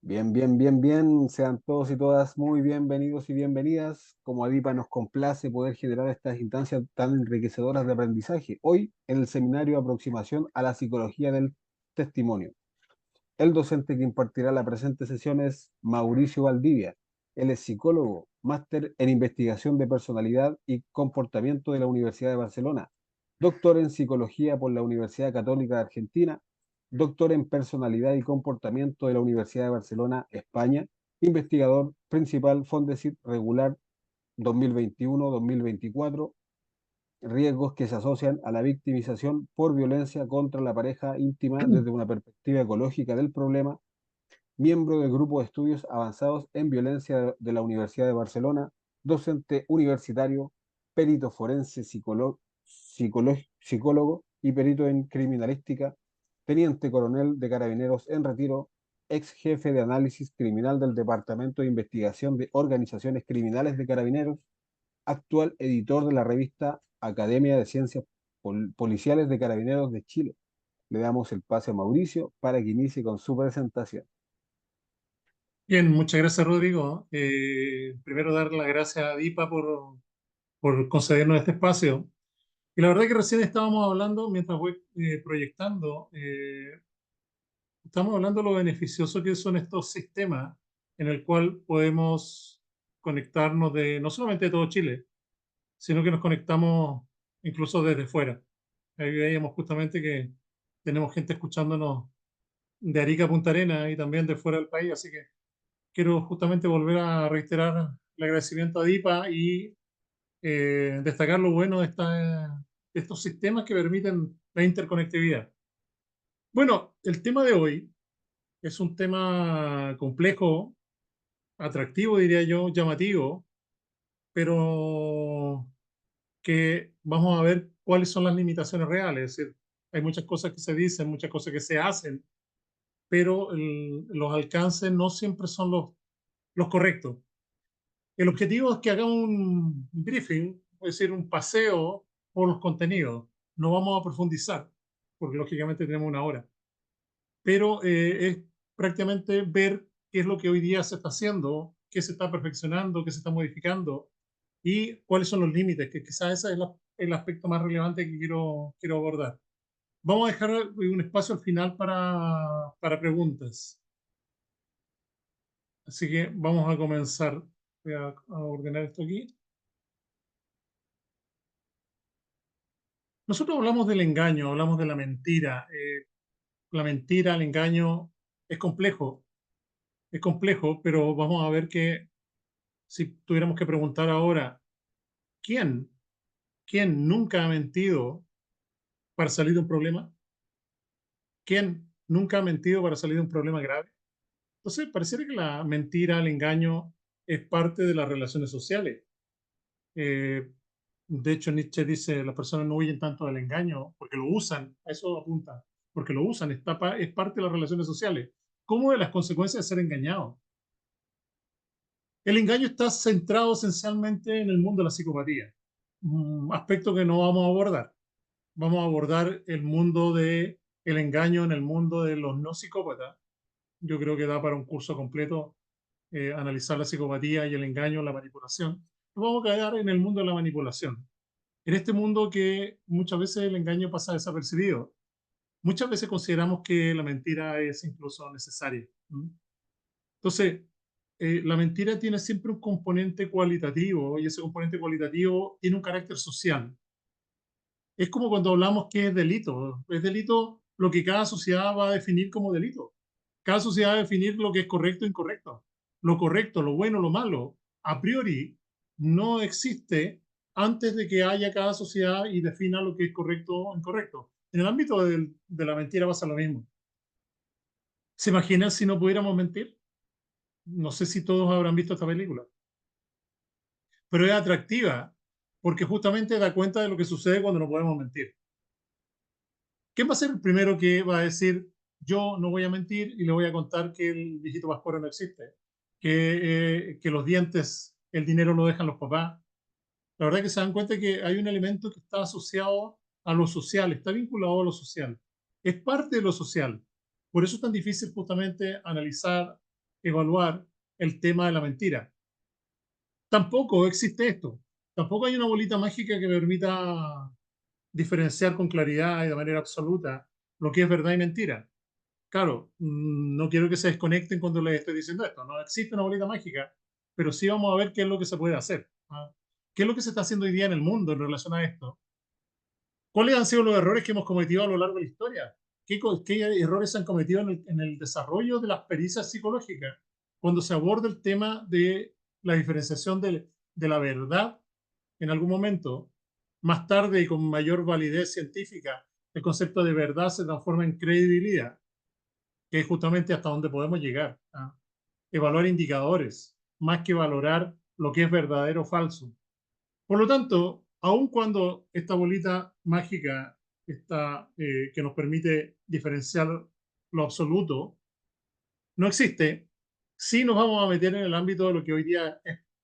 Bien, bien, bien, bien. Sean todos y todas muy bienvenidos y bienvenidas. Como Adipa nos complace poder generar estas instancias tan enriquecedoras de aprendizaje. Hoy, en el seminario Aproximación a la Psicología del Testimonio. El docente que impartirá la presente sesión es Mauricio Valdivia. Él es psicólogo, máster en investigación de personalidad y comportamiento de la Universidad de Barcelona, doctor en psicología por la Universidad Católica de Argentina, doctor en personalidad y comportamiento de la Universidad de Barcelona, España, investigador principal Fondesit Regular 2021-2024, riesgos que se asocian a la victimización por violencia contra la pareja íntima desde una perspectiva ecológica del problema, miembro del Grupo de Estudios Avanzados en Violencia de la Universidad de Barcelona, docente universitario, perito forense, psicólogo y perito en criminalística, teniente coronel de Carabineros en retiro, ex jefe de análisis criminal del Departamento de Investigación de Organizaciones Criminales de Carabineros, actual editor de la revista Academia de Ciencias Policiales de Carabineros de Chile. Le damos el pase a Mauricio para que inicie con su presentación. Bien, muchas gracias, Rodrigo. Primero dar las gracias a DIPA por concedernos este espacio. Y la verdad que recién estábamos hablando, mientras voy proyectando, estamos hablando de lo beneficioso que son estos sistemas en el cual podemos conectarnos no solamente de todo Chile, sino que nos conectamos incluso desde fuera. Ahí veíamos justamente que tenemos gente escuchándonos de Arica a Punta Arenas y también de fuera del país, así que quiero justamente volver a reiterar el agradecimiento a DIPA y destacar lo bueno de estos sistemas que permiten la interconectividad. Bueno, el tema de hoy es un tema complejo, atractivo, diría yo, llamativo, pero que vamos a ver cuáles son las limitaciones reales. Es decir, hay muchas cosas que se dicen, muchas cosas que se hacen, pero los alcances no siempre son los correctos. El objetivo es que hagamos un briefing, es decir, un paseo por los contenidos. No vamos a profundizar, porque lógicamente tenemos una hora, pero es prácticamente ver qué es lo que hoy día se está haciendo, qué se está perfeccionando, qué se está modificando y cuáles son los límites, que quizás ese es el aspecto más relevante que quiero abordar. Vamos a dejar un espacio al final para preguntas. Así que vamos a comenzar. Voy a ordenar esto aquí. Nosotros hablamos del engaño, hablamos de la mentira. La mentira, el engaño es complejo, pero vamos a ver que si tuviéramos que preguntar ahora, ¿quién, quién nunca ha mentido para salir de un problema? ¿Quién nunca ha mentido para salir de un problema grave? Entonces, pareciera que la mentira, el engaño es parte de las relaciones sociales. Eh, de hecho, Nietzsche dice, las personas no huyen tanto del engaño porque lo usan, a eso apunta, porque lo usan, es parte de las relaciones sociales, como de las consecuencias de ser engañado. El engaño está centrado esencialmente en el mundo de la psicopatía, un aspecto que no vamos a abordar. Vamos a abordar el mundo del engaño en el mundo de los no psicópatas. Yo creo que da para un curso completo analizar la psicopatía y el engaño, la manipulación. Nos vamos a quedar en el mundo de la manipulación. En este mundo que muchas veces el engaño pasa desapercibido, muchas veces consideramos que la mentira es incluso necesaria. ¿Mm? Entonces, la mentira tiene siempre un componente cualitativo y ese componente cualitativo tiene un carácter social. Es como cuando hablamos que es delito. Es delito lo que cada sociedad va a definir como delito. Cada sociedad va a definir lo que es correcto e incorrecto. Lo correcto, lo bueno, lo malo, a priori no existe antes de que haya cada sociedad y defina lo que es correcto o incorrecto. En el ámbito de la mentira pasa lo mismo. ¿Se imaginan si no pudiéramos mentir? No sé si todos habrán visto esta película, pero es atractiva porque justamente da cuenta de lo que sucede cuando no podemos mentir. ¿Quién va a ser el primero que va a decir, yo no voy a mentir y le voy a contar que el viejito Pascuero no existe? Que los dientes, el dinero lo dejan los papás. La verdad que se dan cuenta que hay un elemento que está asociado a lo social, está vinculado a lo social. Es parte de lo social. Por eso es tan difícil justamente analizar evaluar el tema de la mentira. Tampoco existe esto. Tampoco hay una bolita mágica que me permita diferenciar con claridad y de manera absoluta lo que es verdad y mentira. Claro, no quiero que se desconecten cuando les estoy diciendo esto. No existe una bolita mágica, pero sí vamos a ver qué es lo que se puede hacer. ¿Ah? ¿Qué es lo que se está haciendo hoy día en el mundo en relación a esto? ¿Cuáles han sido los errores que hemos cometido a lo largo de la historia? ¿Qué errores se han cometido en el desarrollo de las pericias psicológicas cuando se aborda el tema de la diferenciación de la verdad en algún momento? Más tarde y con mayor validez científica, el concepto de verdad se transforma en credibilidad, que es justamente hasta donde podemos llegar. ¿Ah? Evaluar indicadores, más que valorar lo que es verdadero o falso. Por lo tanto, aun cuando esta bolita mágica está, que nos permite diferenciar lo absoluto no existe, sí nos vamos a meter en el ámbito de lo que hoy día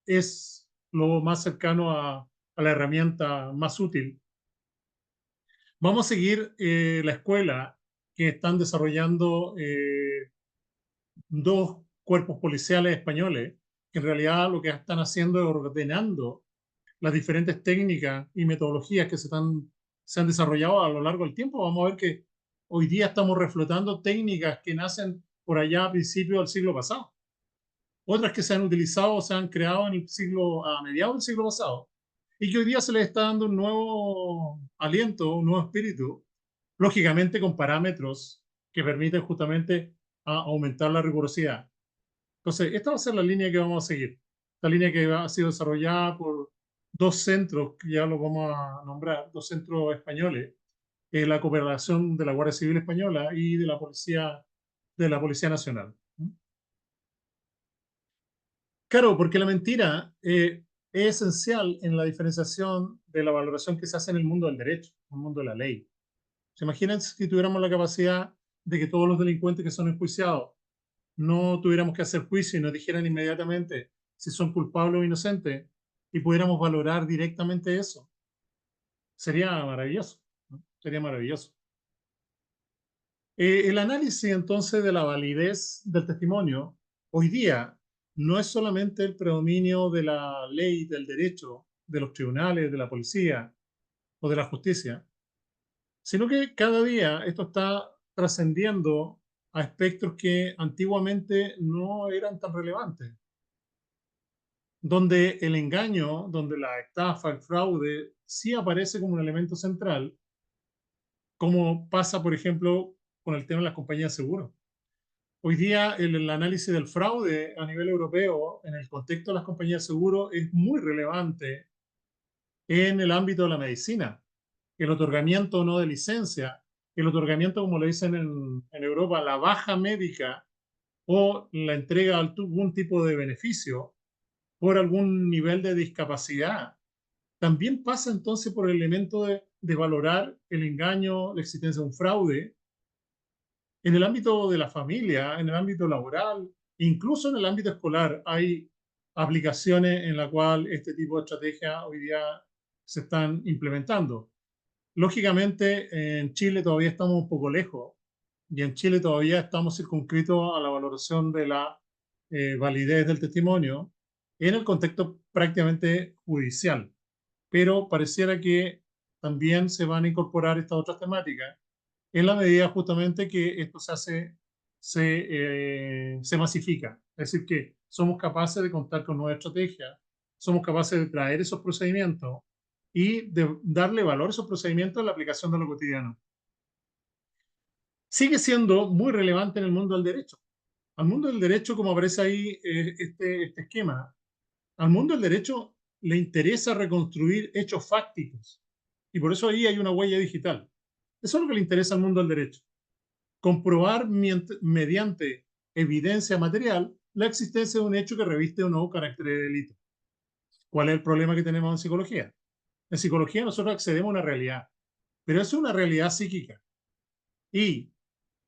es lo más cercano a la herramienta más útil. Vamos a seguir la escuela que están desarrollando dos cuerpos policiales españoles, que en realidad lo que están haciendo es ordenando las diferentes técnicas y metodologías que se han desarrollado a lo largo del tiempo. Vamos a ver que hoy día estamos reflotando técnicas que nacen por allá a principios del siglo pasado. Otras que se han utilizado o se han creado en el siglo, a mediados del siglo pasado, y que hoy día se les está dando un nuevo aliento, un nuevo espíritu, lógicamente con parámetros que permiten justamente aumentar la rigurosidad. Entonces, esta va a ser la línea que vamos a seguir. Esta línea que ha sido desarrollada por dos centros, que ya los vamos a nombrar, dos centros españoles, la cooperación de la Guardia Civil Española y de la Policía Nacional. Claro, porque la mentira es esencial en la diferenciación de la valoración que se hace en el mundo del derecho, en el mundo de la ley. ¿Se imaginan si tuviéramos la capacidad de que todos los delincuentes que son enjuiciados no tuviéramos que hacer juicio y nos dijeran inmediatamente si son culpables o inocentes y pudiéramos valorar directamente eso? Sería maravilloso, ¿no? Sería maravilloso. El análisis entonces de la validez del testimonio hoy día no es solamente el predominio de la ley, del derecho, de los tribunales, de la policía o de la justicia, sino que cada día esto está trascendiendo a espectros que antiguamente no eran tan relevantes, donde el engaño, donde la estafa, el fraude, sí aparece como un elemento central, como pasa, por ejemplo, con el tema de las compañías de seguros. Hoy día el análisis del fraude a nivel europeo en el contexto de las compañías de seguro es muy relevante en el ámbito de la medicina. El otorgamiento o no de licencia, el otorgamiento, como le dicen en Europa, la baja médica o la entrega de algún tipo de beneficio por algún nivel de discapacidad, también pasa entonces por el elemento de valorar el engaño, la existencia de un fraude en el ámbito de la familia, en el ámbito laboral, incluso en el ámbito escolar, hay aplicaciones en las cuales este tipo de estrategias hoy día se están implementando. Lógicamente, en Chile todavía estamos un poco lejos y en Chile todavía estamos circunscritos a la valoración de la validez del testimonio en el contexto prácticamente judicial, pero pareciera que también se van a incorporar estas otras temáticas en la medida justamente que esto se masifica. Es decir, que somos capaces de contar con nuevas estrategias, somos capaces de traer esos procedimientos y de darle valor a esos procedimientos en la aplicación de lo cotidiano. Sigue siendo muy relevante en el mundo del derecho. Al mundo del derecho, como aparece ahí este esquema, al mundo del derecho le interesa reconstruir hechos fácticos y por eso ahí hay una huella digital. Eso es lo que le interesa al mundo del derecho, comprobar mediante evidencia material la existencia de un hecho que reviste un nuevo carácter de delito. ¿Cuál es el problema que tenemos en psicología? En psicología nosotros accedemos a una realidad, pero es una realidad psíquica. Y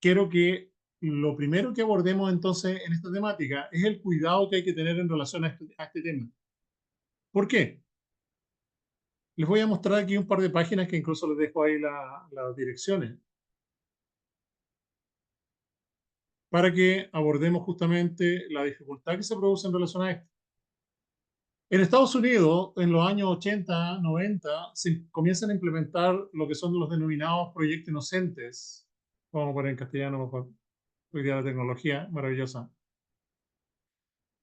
quiero que lo primero que abordemos entonces en esta temática es el cuidado que hay que tener en relación a este tema. ¿Por qué? Les voy a mostrar aquí un par de páginas que incluso les dejo ahí las direcciones para que abordemos justamente la dificultad que se produce en relación a esto. En Estados Unidos, en los años 80, 90, se comienzan a implementar lo que son los denominados proyectos inocentes. Vamos a poner en castellano mejor. Hoy día la tecnología, maravillosa.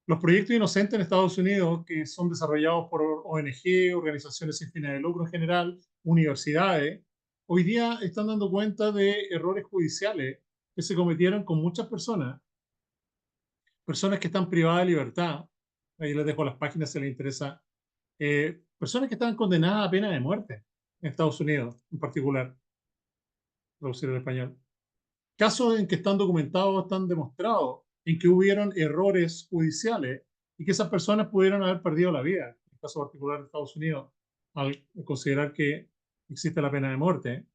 Los proyectos inocentes en Estados Unidos, que son desarrollados por ONG, organizaciones sin fines de lucro en general, universidades, hoy día están dando cuenta de errores judiciales que se cometieron con muchas personas, personas que están privadas de libertad. Ahí les dejo las páginas si les interesa. Personas que están condenadas a pena de muerte en Estados Unidos, en particular, traducir al español. Casos en que están documentados, están demostrados, en que hubieron errores judiciales y que esas personas pudieron haber perdido la vida, en el caso particular de Estados Unidos, al considerar que existe la pena de muerte.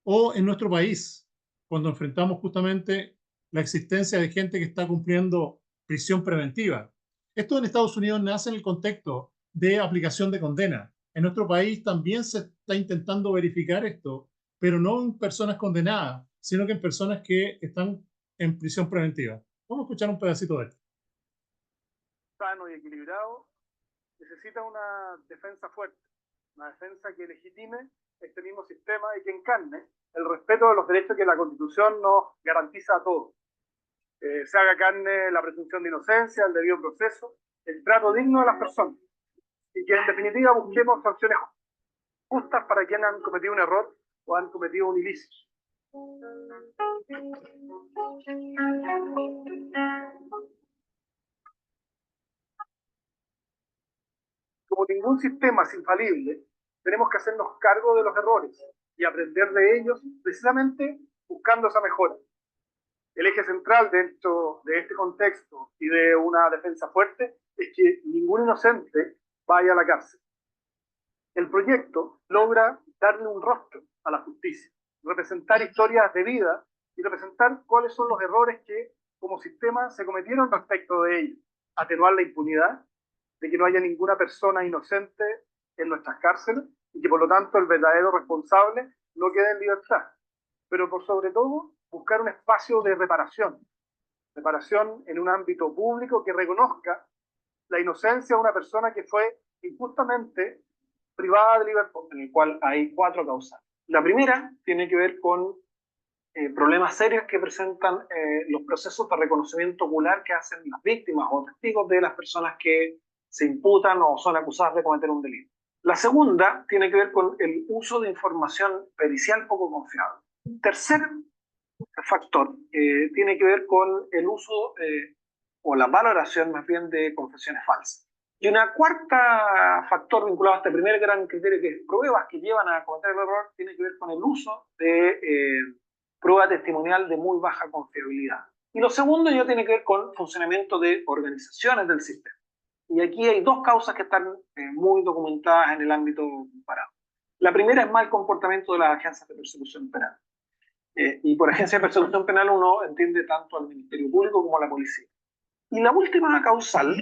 O en nuestro país, cuando enfrentamos justamente la existencia de gente que está cumpliendo prisión preventiva. Esto en Estados Unidos nace en el contexto de aplicación de condena. En nuestro país también se está intentando verificar esto, pero no en personas condenadas, sino que en personas que están en prisión preventiva. Vamos a escuchar un pedacito de esto. Sano y equilibrado necesita una defensa fuerte, una defensa que legitime este mismo sistema y que encarne el respeto de los derechos que la Constitución nos garantiza a todos. Se haga carne la presunción de inocencia, el debido proceso, el trato digno de las personas y que en definitiva busquemos sanciones justas para quienes han cometido un error o han cometido un ilícito. Como ningún sistema es infalible, tenemos que hacernos cargo de los errores y aprender de ellos precisamente buscando esa mejora. El eje central dentro de este contexto y de una defensa fuerte es que ningún inocente vaya a la cárcel. El proyecto logra darle un rostro a la justicia, representar historias de vida y representar cuáles son los errores que como sistema se cometieron respecto de ellos, atenuar la impunidad, de que no haya ninguna persona inocente en nuestras cárceles y que por lo tanto el verdadero responsable no quede en libertad. Pero por sobre todo, buscar un espacio de reparación en un ámbito público que reconozca la inocencia de una persona que fue injustamente privada de libertad, en el cual hay 4 causas. La primera tiene que ver con problemas serios que presentan los procesos de reconocimiento ocular que hacen las víctimas o testigos de las personas que se imputan o son acusadas de cometer un delito. La segunda tiene que ver con el uso de información pericial poco confiable. Tercer factor tiene que ver con el uso o la valoración más bien de confesiones falsas. Y una cuarta factor vinculado a este primer gran criterio, que es pruebas que llevan a cometer el error, tiene que ver con el uso de prueba testimonial de muy baja confiabilidad. Y lo segundo ya tiene que ver con funcionamiento de organizaciones del sistema. Y aquí hay 2 causas que están muy documentadas en el ámbito comparado. La primera es mal comportamiento de las agencias de persecución penal. Y por agencia de persecución penal uno entiende tanto al Ministerio Público como a la policía. Y la última causal,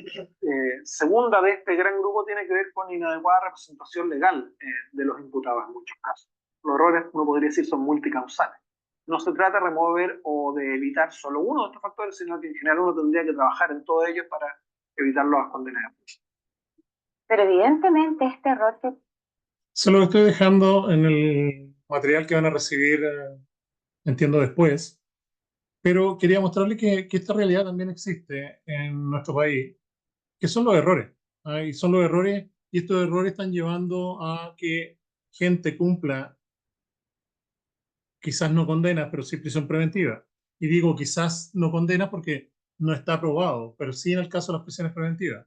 segunda de este gran grupo, tiene que ver con inadecuada representación legal de los imputados en muchos casos. Los errores, uno podría decir, son multicausales. No se trata de remover o de evitar solo uno de estos factores, sino que en general uno tendría que trabajar en todos ellos para evitar las condenas. Pero evidentemente este error Se lo estoy dejando en el material que van a recibir, entiendo, después. Pero quería mostrarle que esta realidad también existe en nuestro país, que son los errores. Y son los errores, y estos errores están llevando a que gente cumpla, quizás no condenas, pero sí prisión preventiva. Y digo quizás no condenas porque no está aprobado, pero sí en el caso de las prisiones preventivas.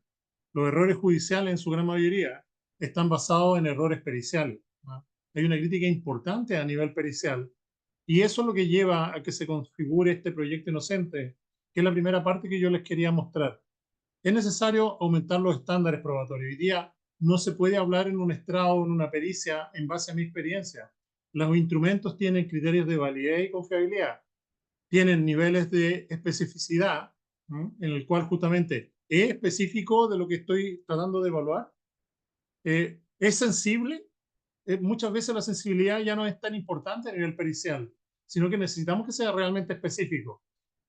Los errores judiciales, en su gran mayoría, están basados en errores periciales. Hay una crítica importante a nivel pericial. Y eso es lo que lleva a que se configure este proyecto inocente, que es la primera parte que yo les quería mostrar. Es necesario aumentar los estándares probatorios. Hoy día no se puede hablar en un estrado, en una pericia, en base a mi experiencia. Los instrumentos tienen criterios de validez y confiabilidad. Tienen niveles de especificidad, ¿no?, en el cual justamente es específico de lo que estoy tratando de evaluar. Es sensible. Muchas veces la sensibilidad ya no es tan importante a nivel pericial, sino que necesitamos que sea realmente específico.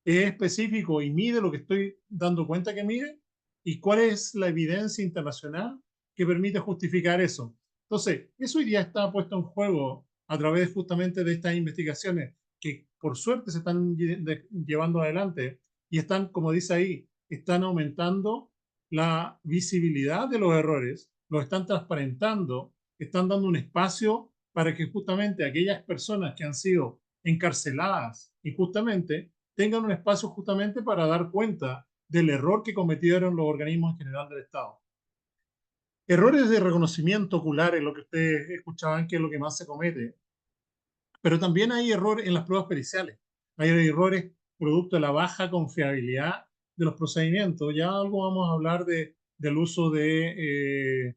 es específico y mide lo que estoy dando cuenta que mide, y cuál es la evidencia internacional que permite justificar eso. Entonces, eso hoy día está puesto en juego a través justamente de estas investigaciones que por suerte se están llevando adelante y están, como dice ahí, están aumentando la visibilidad de los errores, los están transparentando, están dando un espacio para que justamente aquellas personas que han sido encarceladas injustamente tengan un espacio justamente para dar cuenta del error que cometieron los organismos en general del Estado. Errores de reconocimiento ocular es lo que ustedes escuchaban que es lo que más se comete, pero también hay errores en las pruebas periciales. Hay errores producto de la baja confiabilidad de los procedimientos. Ya algo vamos a hablar del uso de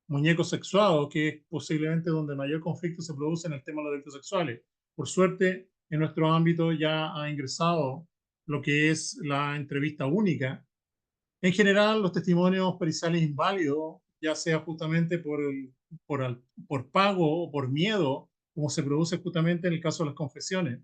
muñecos sexuados, que es posiblemente donde mayor conflicto se produce en el tema de los delitos sexuales. Por suerte, en nuestro ámbito ya ha ingresado lo que es la entrevista única. En general, los testimonios periciales inválidos, ya sea justamente por pago o por miedo, como se produce justamente en el caso de las confesiones,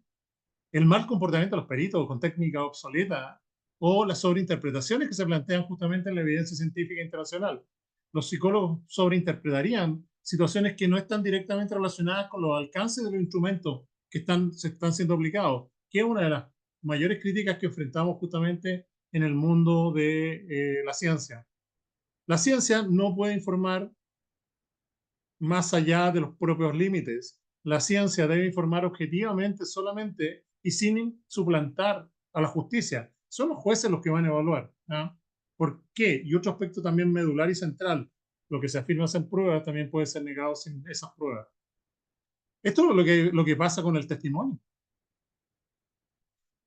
el mal comportamiento de los peritos con técnica obsoleta o las sobreinterpretaciones que se plantean justamente en la evidencia científica internacional. Los psicólogos sobreinterpretarían situaciones que no están directamente relacionadas con los alcances de los instrumentos que se están siendo aplicados, que es una de las mayores críticas que enfrentamos justamente en el mundo de la ciencia. La ciencia no puede informar más allá de los propios límites. La ciencia debe informar objetivamente solamente y sin suplantar a la justicia. Son los jueces los que van a evaluar. ¿No? ¿Por qué? Y otro aspecto también medular y central. Lo que se afirma sin pruebas también puede ser negado sin esas pruebas. Esto es lo que pasa con el testimonio.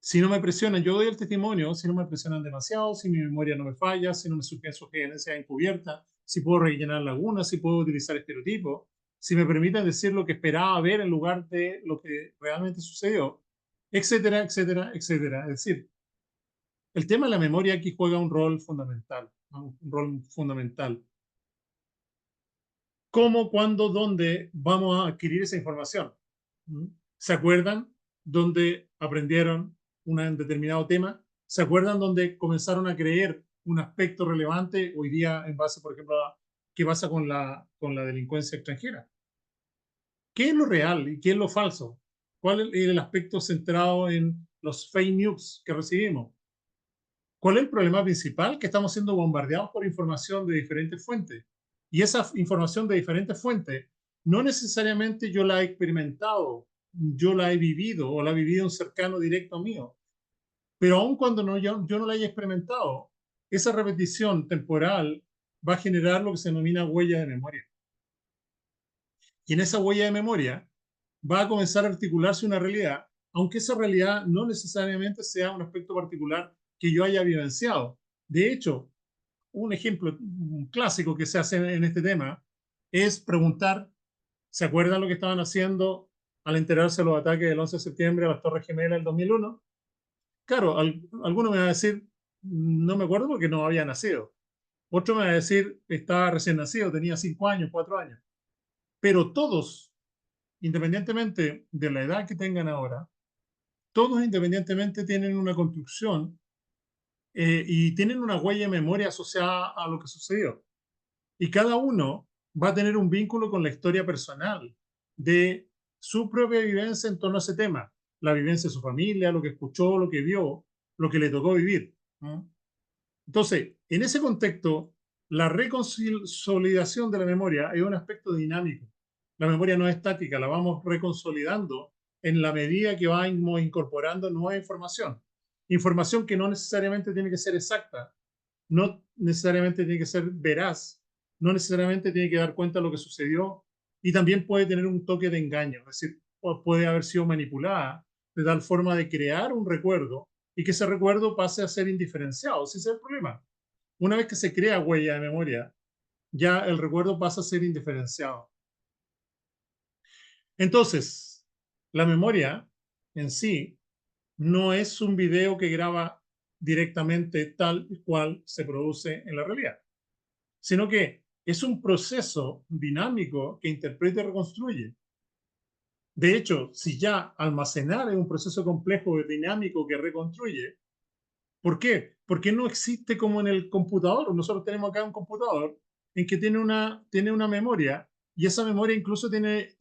Si no me presionan, yo doy el testimonio, si no me presionan demasiado, si mi memoria no me falla, si no me sugerencias encubiertas, si puedo rellenar lagunas, si puedo utilizar estereotipos, si me permiten decir lo que esperaba ver en lugar de lo que realmente sucedió, etcétera, etcétera, etcétera. Es decir, el tema de la memoria aquí juega un rol fundamental, ¿no? Un rol fundamental. ¿Cómo, cuándo, dónde vamos a adquirir esa información? ¿Se acuerdan dónde aprendieron un determinado tema? ¿Se acuerdan dónde comenzaron a creer un aspecto relevante hoy día en base, por ejemplo, a qué pasa con la delincuencia extranjera? ¿Qué es lo real y qué es lo falso? ¿Cuál es el aspecto centrado en los fake news que recibimos? ¿Cuál es el problema principal? Que estamos siendo bombardeados por información de diferentes fuentes. Y esa información de diferentes fuentes no necesariamente yo la he experimentado, yo la he vivido o la he vivido un cercano directo mío. Pero aun cuando yo no la haya experimentado, esa repetición temporal va a generar lo que se denomina huella de memoria. Y en esa huella de memoria va a comenzar a articularse una realidad, aunque esa realidad no necesariamente sea un aspecto particular que yo haya vivenciado. De hecho, un ejemplo un clásico que se hace en este tema es preguntar, ¿se acuerdan lo que estaban haciendo al enterarse de los ataques del 11 de septiembre a las Torres Gemelas del 2001? Claro, alguno me va a decir, no me acuerdo porque no había nacido. Otro me va a decir, estaba recién nacido, tenía 5 años, 4 años. Pero todos, independientemente de la edad que tengan ahora, todos independientemente tienen una construcción y tienen una huella de memoria asociada a lo que sucedió. Y cada uno va a tener un vínculo con la historia personal de su propia vivencia en torno a ese tema. La vivencia de su familia, lo que escuchó, lo que vio, lo que le tocó vivir. ¿No? Entonces, en ese contexto, la reconsolidación de la memoria es un aspecto dinámico. La memoria no es estática, la vamos reconsolidando en la medida que vamos incorporando nueva información. Información que no necesariamente tiene que ser exacta, no necesariamente tiene que ser veraz, no necesariamente tiene que dar cuenta de lo que sucedió y también puede tener un toque de engaño, es decir, puede haber sido manipulada de tal forma de crear un recuerdo y que ese recuerdo pase a ser indiferenciado. Ese es el problema. Una vez que se crea huella de memoria, ya el recuerdo pasa a ser indiferenciado. Entonces, la memoria en sí no es un video que graba directamente tal cual se produce en la realidad, sino que es un proceso dinámico que interpreta y reconstruye. De hecho, si ya almacenar es un proceso complejo y dinámico que reconstruye, ¿Por qué? Porque no existe como en el computador. Nosotros tenemos acá un computador en que tiene una memoria y esa memoria incluso tiene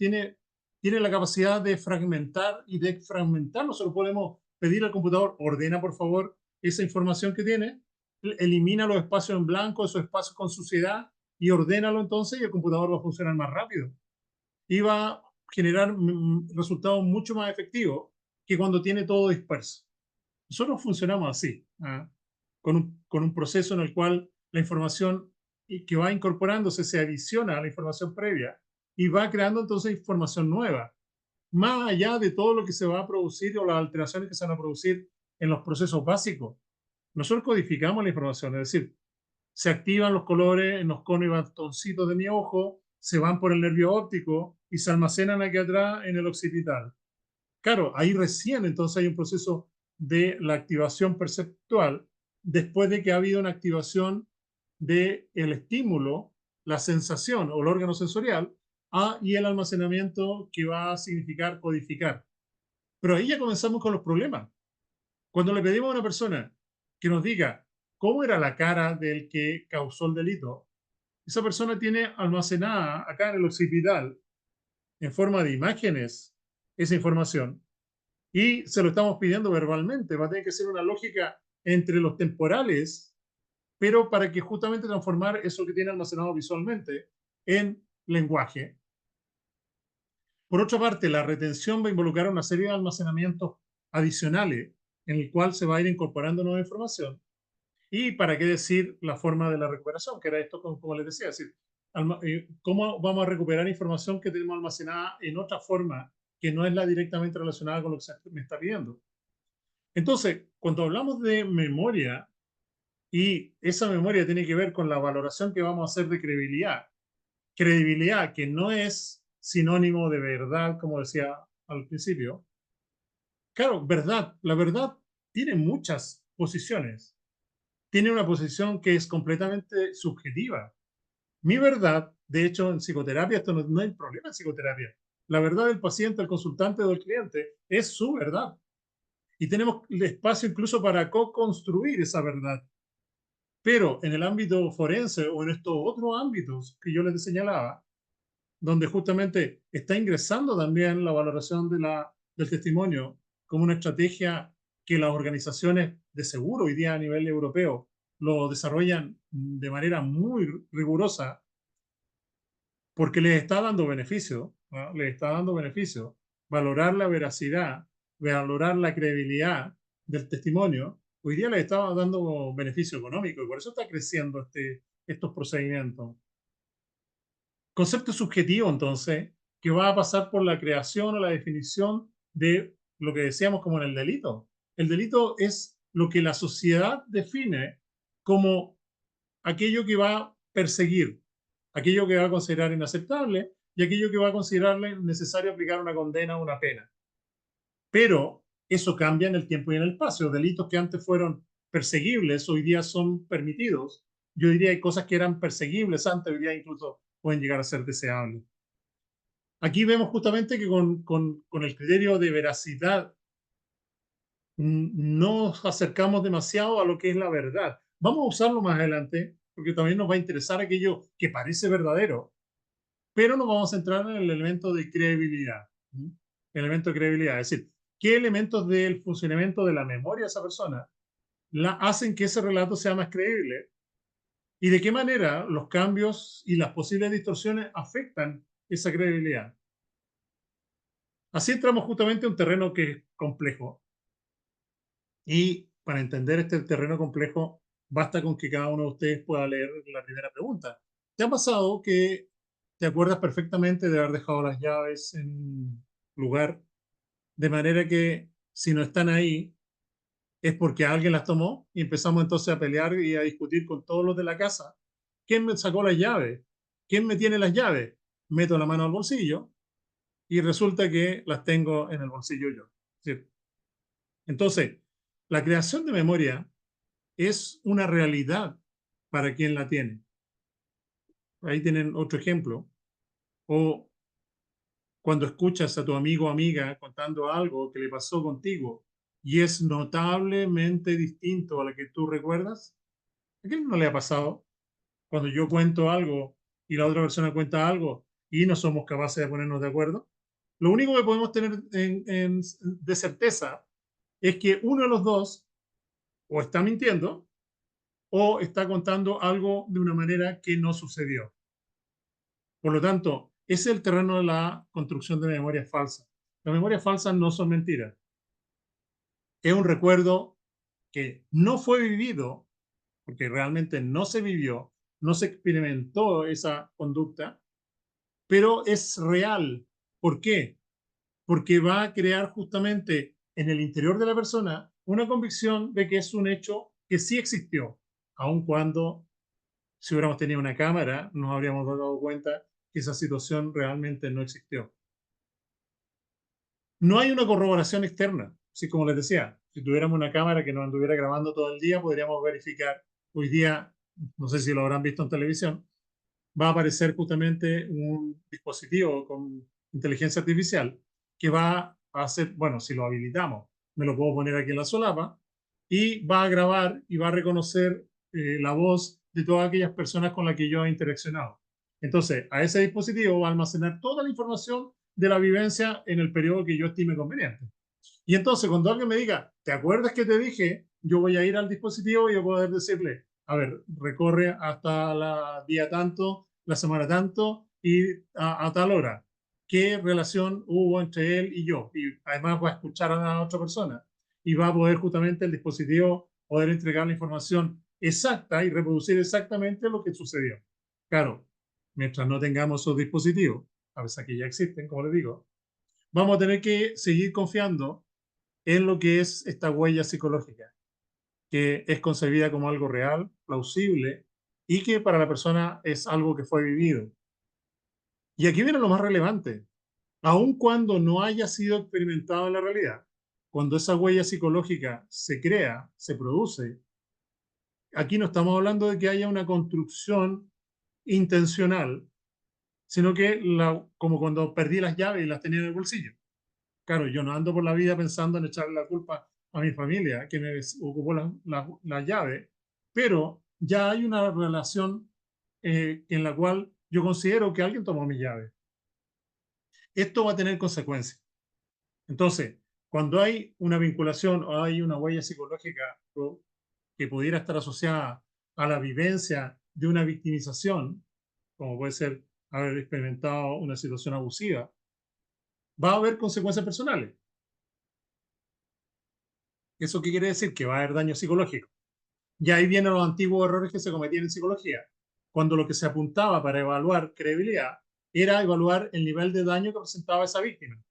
la capacidad de fragmentar y de fragmentar. Nosotros podemos pedir al computador, ordena por favor esa información que tiene, elimina los espacios en blanco, esos espacios con suciedad y ordénalo entonces y el computador va a funcionar más rápido y va a generar resultados mucho más efectivos que cuando tiene todo disperso. Nosotros funcionamos así, con un proceso en el cual la información que va incorporándose se adiciona a la información previa y va creando entonces información nueva, más allá de todo lo que se va a producir o las alteraciones que se van a producir en los procesos básicos. Nosotros codificamos la información, es decir, se activan los colores en los conos y bastoncitos de mi ojo, se van por el nervio óptico y se almacenan aquí atrás en el occipital. Claro, ahí recién entonces hay un proceso de la activación perceptual después de que ha habido una activación del estímulo, la sensación o el órgano sensorial y el almacenamiento que va a significar codificar. Pero ahí ya comenzamos con los problemas. Cuando le pedimos a una persona que nos diga cómo era la cara del que causó el delito, esa persona tiene almacenada acá en el occipital, en forma de imágenes, esa información y se lo estamos pidiendo verbalmente. Va a tener que ser una lógica entre los temporales, pero para que justamente transformar eso que tiene almacenado visualmente en lenguaje. Por otra parte, la retención va a involucrar una serie de almacenamientos adicionales en el cual se va a ir incorporando nueva información. Y para qué decir la forma de la recuperación, que era esto como les decía, es decir, cómo vamos a recuperar información que tenemos almacenada en otra forma que no es la directamente relacionada con lo que se me está pidiendo. Entonces, cuando hablamos de memoria y esa memoria tiene que ver con la valoración que vamos a hacer de credibilidad, credibilidad que no es sinónimo de verdad, como decía al principio. Claro, verdad, la verdad tiene muchas posiciones. Tiene una posición que es completamente subjetiva. Mi verdad, de hecho, en psicoterapia, esto no hay problema en psicoterapia. La verdad del paciente, el consultante o del cliente es su verdad. Y tenemos el espacio incluso para co-construir esa verdad. Pero en el ámbito forense o en estos otros ámbitos que yo les señalaba, donde justamente está ingresando también la valoración del testimonio como una estrategia que las organizaciones de seguro hoy día a nivel europeo lo desarrollan de manera muy rigurosa porque les está dando beneficio, ¿no? Les está dando beneficio valorar la veracidad, valorar la credibilidad del testimonio. Hoy día les está dando beneficio económico y por eso está creciendo estos procedimientos. Concepto subjetivo, entonces, que va a pasar por la creación o la definición de lo que decíamos como en el delito. El delito es lo que la sociedad define como aquello que va a perseguir, aquello que va a considerar inaceptable y aquello que va a considerarle necesario aplicar una condena o una pena. Pero eso cambia en el tiempo y en el espacio. Delitos que antes fueron perseguibles hoy día son permitidos. Yo diría que hay cosas que eran perseguibles antes, hoy día incluso pueden llegar a ser deseables. Aquí vemos justamente que con el criterio de veracidad nos acercamos demasiado a lo que es la verdad. Vamos a usarlo más adelante porque también nos va a interesar aquello que parece verdadero, pero nos vamos a centrar en el elemento de credibilidad. El elemento de credibilidad, es decir, qué elementos del funcionamiento de la memoria de esa persona hacen que ese relato sea más creíble y de qué manera los cambios y las posibles distorsiones afectan esa credibilidad. Así entramos justamente a un terreno que es complejo y para entender este terreno complejo basta con que cada uno de ustedes pueda leer la primera pregunta. ¿Te ha pasado que te acuerdas perfectamente de haber dejado las llaves en un lugar de manera que si no están ahí es porque alguien las tomó y empezamos entonces a pelear y a discutir con todos los de la casa? ¿Quién me sacó las llaves? ¿Quién me tiene las llaves? Meto la mano al bolsillo y resulta que las tengo en el bolsillo yo. ¿Sí? Entonces, la creación de memoria es una realidad para quien la tiene. Ahí tienen otro ejemplo. O cuando escuchas a tu amigo o amiga contando algo que le pasó contigo y es notablemente distinto a la que tú recuerdas. ¿A quién no le ha pasado cuando yo cuento algo y la otra persona cuenta algo y no somos capaces de ponernos de acuerdo? Lo único que podemos tener de certeza es que uno de los dos o está mintiendo o está contando algo de una manera que no sucedió. Por lo tanto, ese es el terreno de la construcción de memorias falsas. Las memorias falsas no son mentiras. Es un recuerdo que no fue vivido, porque realmente no se vivió, no se experimentó esa conducta, pero es real. ¿Por qué? Porque va a crear justamente en el interior de la persona una convicción de que es un hecho que sí existió, aun cuando si hubiéramos tenido una cámara nos habríamos dado cuenta que esa situación realmente no existió. No hay una corroboración externa, así como les decía, si tuviéramos una cámara que nos anduviera grabando todo el día, podríamos verificar. Hoy día, no sé si lo habrán visto en televisión, va a aparecer justamente un dispositivo con inteligencia artificial que va a hacer, bueno, si lo habilitamos, me lo puedo poner aquí en la solapa, y va a grabar y va a reconocer la voz de todas aquellas personas con las que yo he interaccionado. Entonces, a ese dispositivo va a almacenar toda la información de la vivencia en el periodo que yo estime conveniente. Y entonces, cuando alguien me diga, ¿te acuerdas que te dije? Yo voy a ir al dispositivo y voy a poder decirle, a ver, recorre hasta la día tanto, la semana tanto y a tal hora. ¿Qué relación hubo entre él y yo? Y además va a escuchar a la otra persona y va a poder justamente el dispositivo poder entregar la información exacta y reproducir exactamente lo que sucedió. Claro, mientras no tengamos esos dispositivos, a pesar que ya existen, como les digo, vamos a tener que seguir confiando en lo que es esta huella psicológica, que es concebida como algo real, plausible y que para la persona es algo que fue vivido. Y aquí viene lo más relevante. Aun cuando no haya sido experimentado en la realidad, cuando esa huella psicológica se crea, se produce, aquí no estamos hablando de que haya una construcción intencional, sino que como cuando perdí las llaves y las tenía en el bolsillo. Claro, yo no ando por la vida pensando en echarle la culpa a mi familia, que me ocupó la llave, pero ya hay una relación en la cual yo considero que alguien tomó mi llave. Esto va a tener consecuencias. Entonces, cuando hay una vinculación o hay una huella psicológica que pudiera estar asociada a la vivencia de una victimización, como puede ser haber experimentado una situación abusiva, va a haber consecuencias personales. ¿Eso qué quiere decir? Que va a haber daño psicológico. Y ahí vienen los antiguos errores que se cometían en psicología, cuando lo que se apuntaba para evaluar credibilidad era evaluar el nivel de daño que presentaba esa víctima.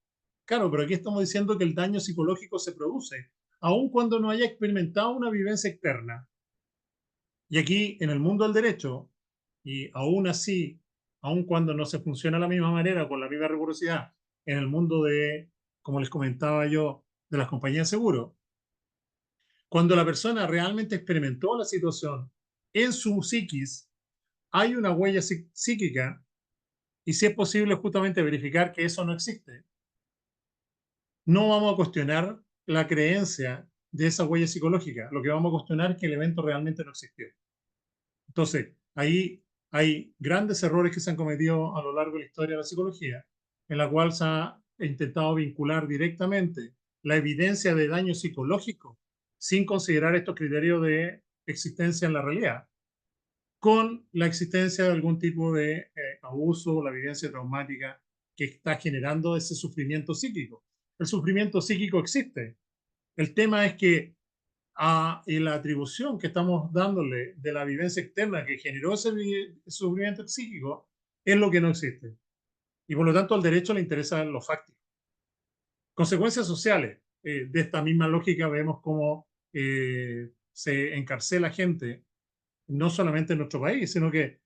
Claro, pero aquí estamos diciendo que el daño psicológico se produce, aun cuando no haya experimentado una vivencia externa. Y aquí, en el mundo del derecho, y aún así, aun cuando no se funciona de la misma manera, con la misma rigurosidad, en el mundo de, como les comentaba yo, de las compañías de seguro, cuando la persona realmente experimentó la situación en su psiquis, hay una huella psíquica y si es posible justamente verificar que eso no existe, no vamos a cuestionar la creencia de esa huella psicológica. Lo que vamos a cuestionar es que el evento realmente no existió. Entonces, ahí hay grandes errores que se han cometido a lo largo de la historia de la psicología, en la cual se ha intentado vincular directamente la evidencia de daño psicológico sin considerar estos criterios de existencia en la realidad, con la existencia de algún tipo de abuso, la vivencia traumática que está generando ese sufrimiento psíquico. El sufrimiento psíquico existe. El tema es que la atribución que estamos dándole de la vivencia externa que generó ese sufrimiento psíquico es lo que no existe. Y por lo tanto al derecho le interesan los fácticos. Consecuencias sociales. De esta misma lógica vemos cómo se encarcela gente, no solamente en nuestro país, sino que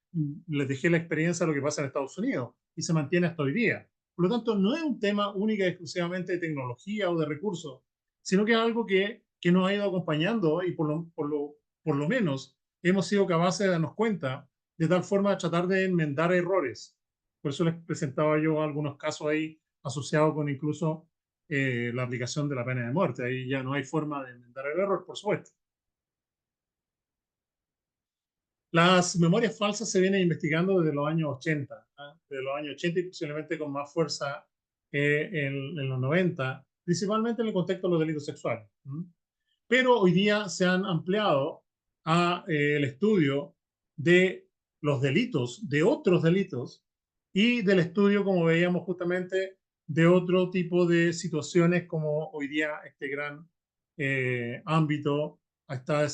les dejé la experiencia de lo que pasa en Estados Unidos y se mantiene hasta hoy día. Por lo tanto, no es un tema única y exclusivamente de tecnología o de recursos, sino que es algo que nos ha ido acompañando y por lo menos hemos sido capaces de darnos cuenta de tal forma de tratar de enmendar errores. Por eso les presentaba yo algunos casos ahí asociados con incluso la aplicación de la pena de muerte. Ahí ya no hay forma de enmendar el error, por supuesto. Las memorias falsas se vienen investigando desde los años 80, ¿ah? Desde los años 80 y posiblemente con más fuerza en los 90, principalmente en el contexto de los delitos sexuales. Pero hoy día se han ampliado a el estudio de los delitos, de otros delitos, y del estudio, como veíamos justamente, de otro tipo de situaciones como hoy día este gran ámbito está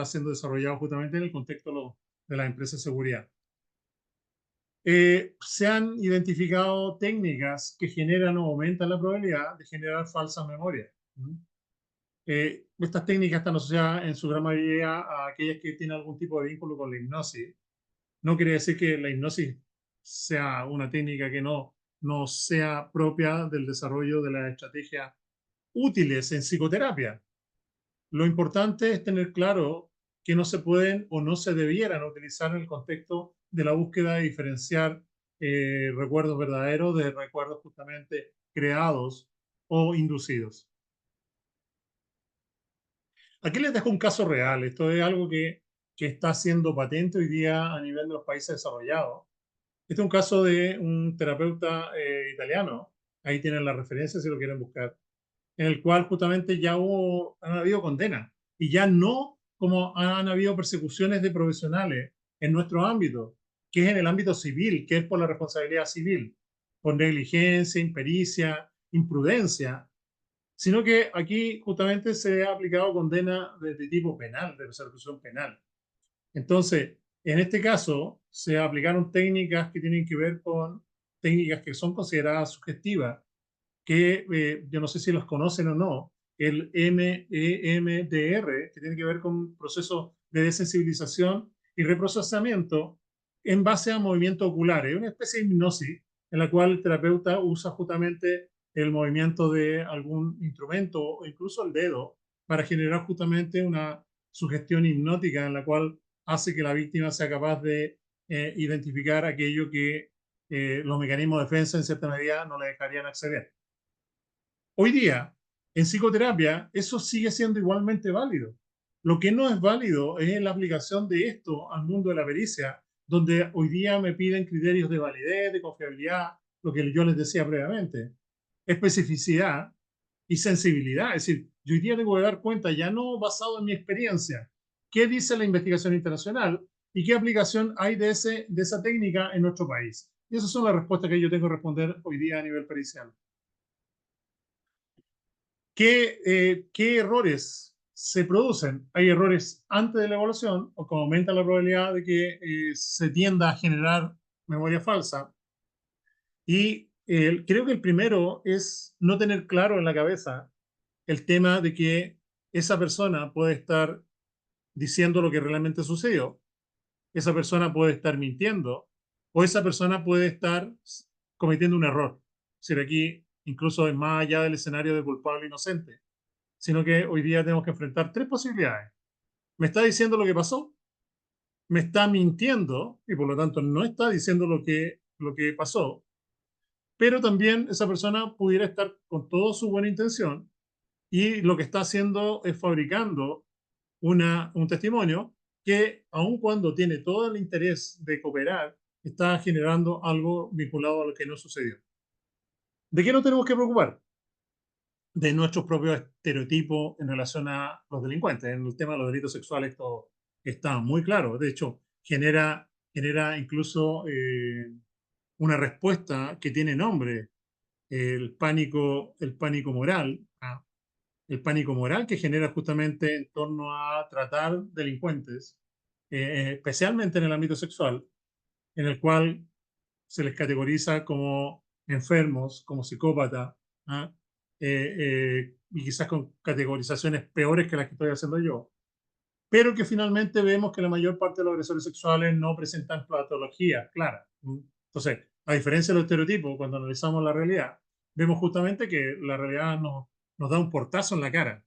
siendo desarrollado justamente en el contexto de las empresas de seguridad. Se han identificado técnicas que generan o aumentan la probabilidad de generar falsas memorias. Estas técnicas están asociadas en su gran mayoría a aquellas que tienen algún tipo de vínculo con la hipnosis. No quiere decir que la hipnosis sea una técnica que no sea propia del desarrollo de las estrategias útiles en psicoterapia. Lo importante es tener claro que no se pueden o no se debieran utilizar en el contexto de la búsqueda de diferenciar recuerdos verdaderos de recuerdos justamente creados o inducidos. Aquí les dejo un caso real. Esto es algo que está siendo patente hoy día a nivel de los países desarrollados. Este es un caso de un terapeuta italiano. Ahí tienen la referencia si lo quieren buscar, en el cual justamente ya han habido condenas y ya no como han habido persecuciones de profesionales en nuestro ámbito, que es en el ámbito civil, que es por la responsabilidad civil, por negligencia, impericia, imprudencia, sino que aquí justamente se ha aplicado condena de tipo penal, de persecución penal. Entonces, en este caso, se aplicaron técnicas que tienen que ver con técnicas que son consideradas sugestivas, que yo no sé si las conocen o no, el MEMDR, que tiene que ver con procesos de desensibilización y reprocesamiento en base a movimientos oculares. Es una especie de hipnosis en la cual el terapeuta usa justamente el movimiento de algún instrumento o incluso el dedo para generar justamente una sugestión hipnótica en la cual hace que la víctima sea capaz de identificar aquello que los mecanismos de defensa en cierta medida no le dejarían acceder. Hoy día, en psicoterapia, eso sigue siendo igualmente válido. Lo que no es válido es la aplicación de esto al mundo de la pericia, donde hoy día me piden criterios de validez, de confiabilidad, lo que yo les decía previamente, especificidad y sensibilidad. Es decir, yo hoy día tengo que dar cuenta, ya no basado en mi experiencia, qué dice la investigación internacional y qué aplicación hay de esa técnica en nuestro país. Y esas son las respuestas que yo tengo que responder hoy día a nivel pericial. ¿Qué errores se producen? Hay errores antes de la evaluación o que aumenta la probabilidad de que se tienda a generar memoria falsa. Y creo que el primero es no tener claro en la cabeza el tema de que esa persona puede estar diciendo lo que realmente sucedió, esa persona puede estar mintiendo o esa persona puede estar cometiendo un error. Es decir, aquí incluso es más allá del escenario de culpable e inocente, sino que hoy día tenemos que enfrentar tres posibilidades. Me está diciendo lo que pasó, me está mintiendo y por lo tanto no está diciendo lo que pasó, pero también esa persona pudiera estar con toda su buena intención y lo que está haciendo es fabricando un testimonio que, aun cuando tiene todo el interés de cooperar, está generando algo vinculado a lo que no sucedió. ¿De qué nos tenemos que preocupar? De nuestros propios estereotipos en relación a los delincuentes. En el tema de los delitos sexuales esto está muy claro. De hecho, genera incluso una respuesta que tiene nombre, el pánico moral. El pánico moral que genera justamente en torno a tratar delincuentes, especialmente en el ámbito sexual, en el cual se les categoriza como enfermos, como psicópatas, ¿ah? Y quizás con categorizaciones peores que las que estoy haciendo yo, pero que finalmente vemos que la mayor parte de los agresores sexuales no presentan patologías claras. Entonces, a diferencia de los estereotipos, cuando analizamos la realidad, vemos justamente que la realidad nos da un portazo en la cara.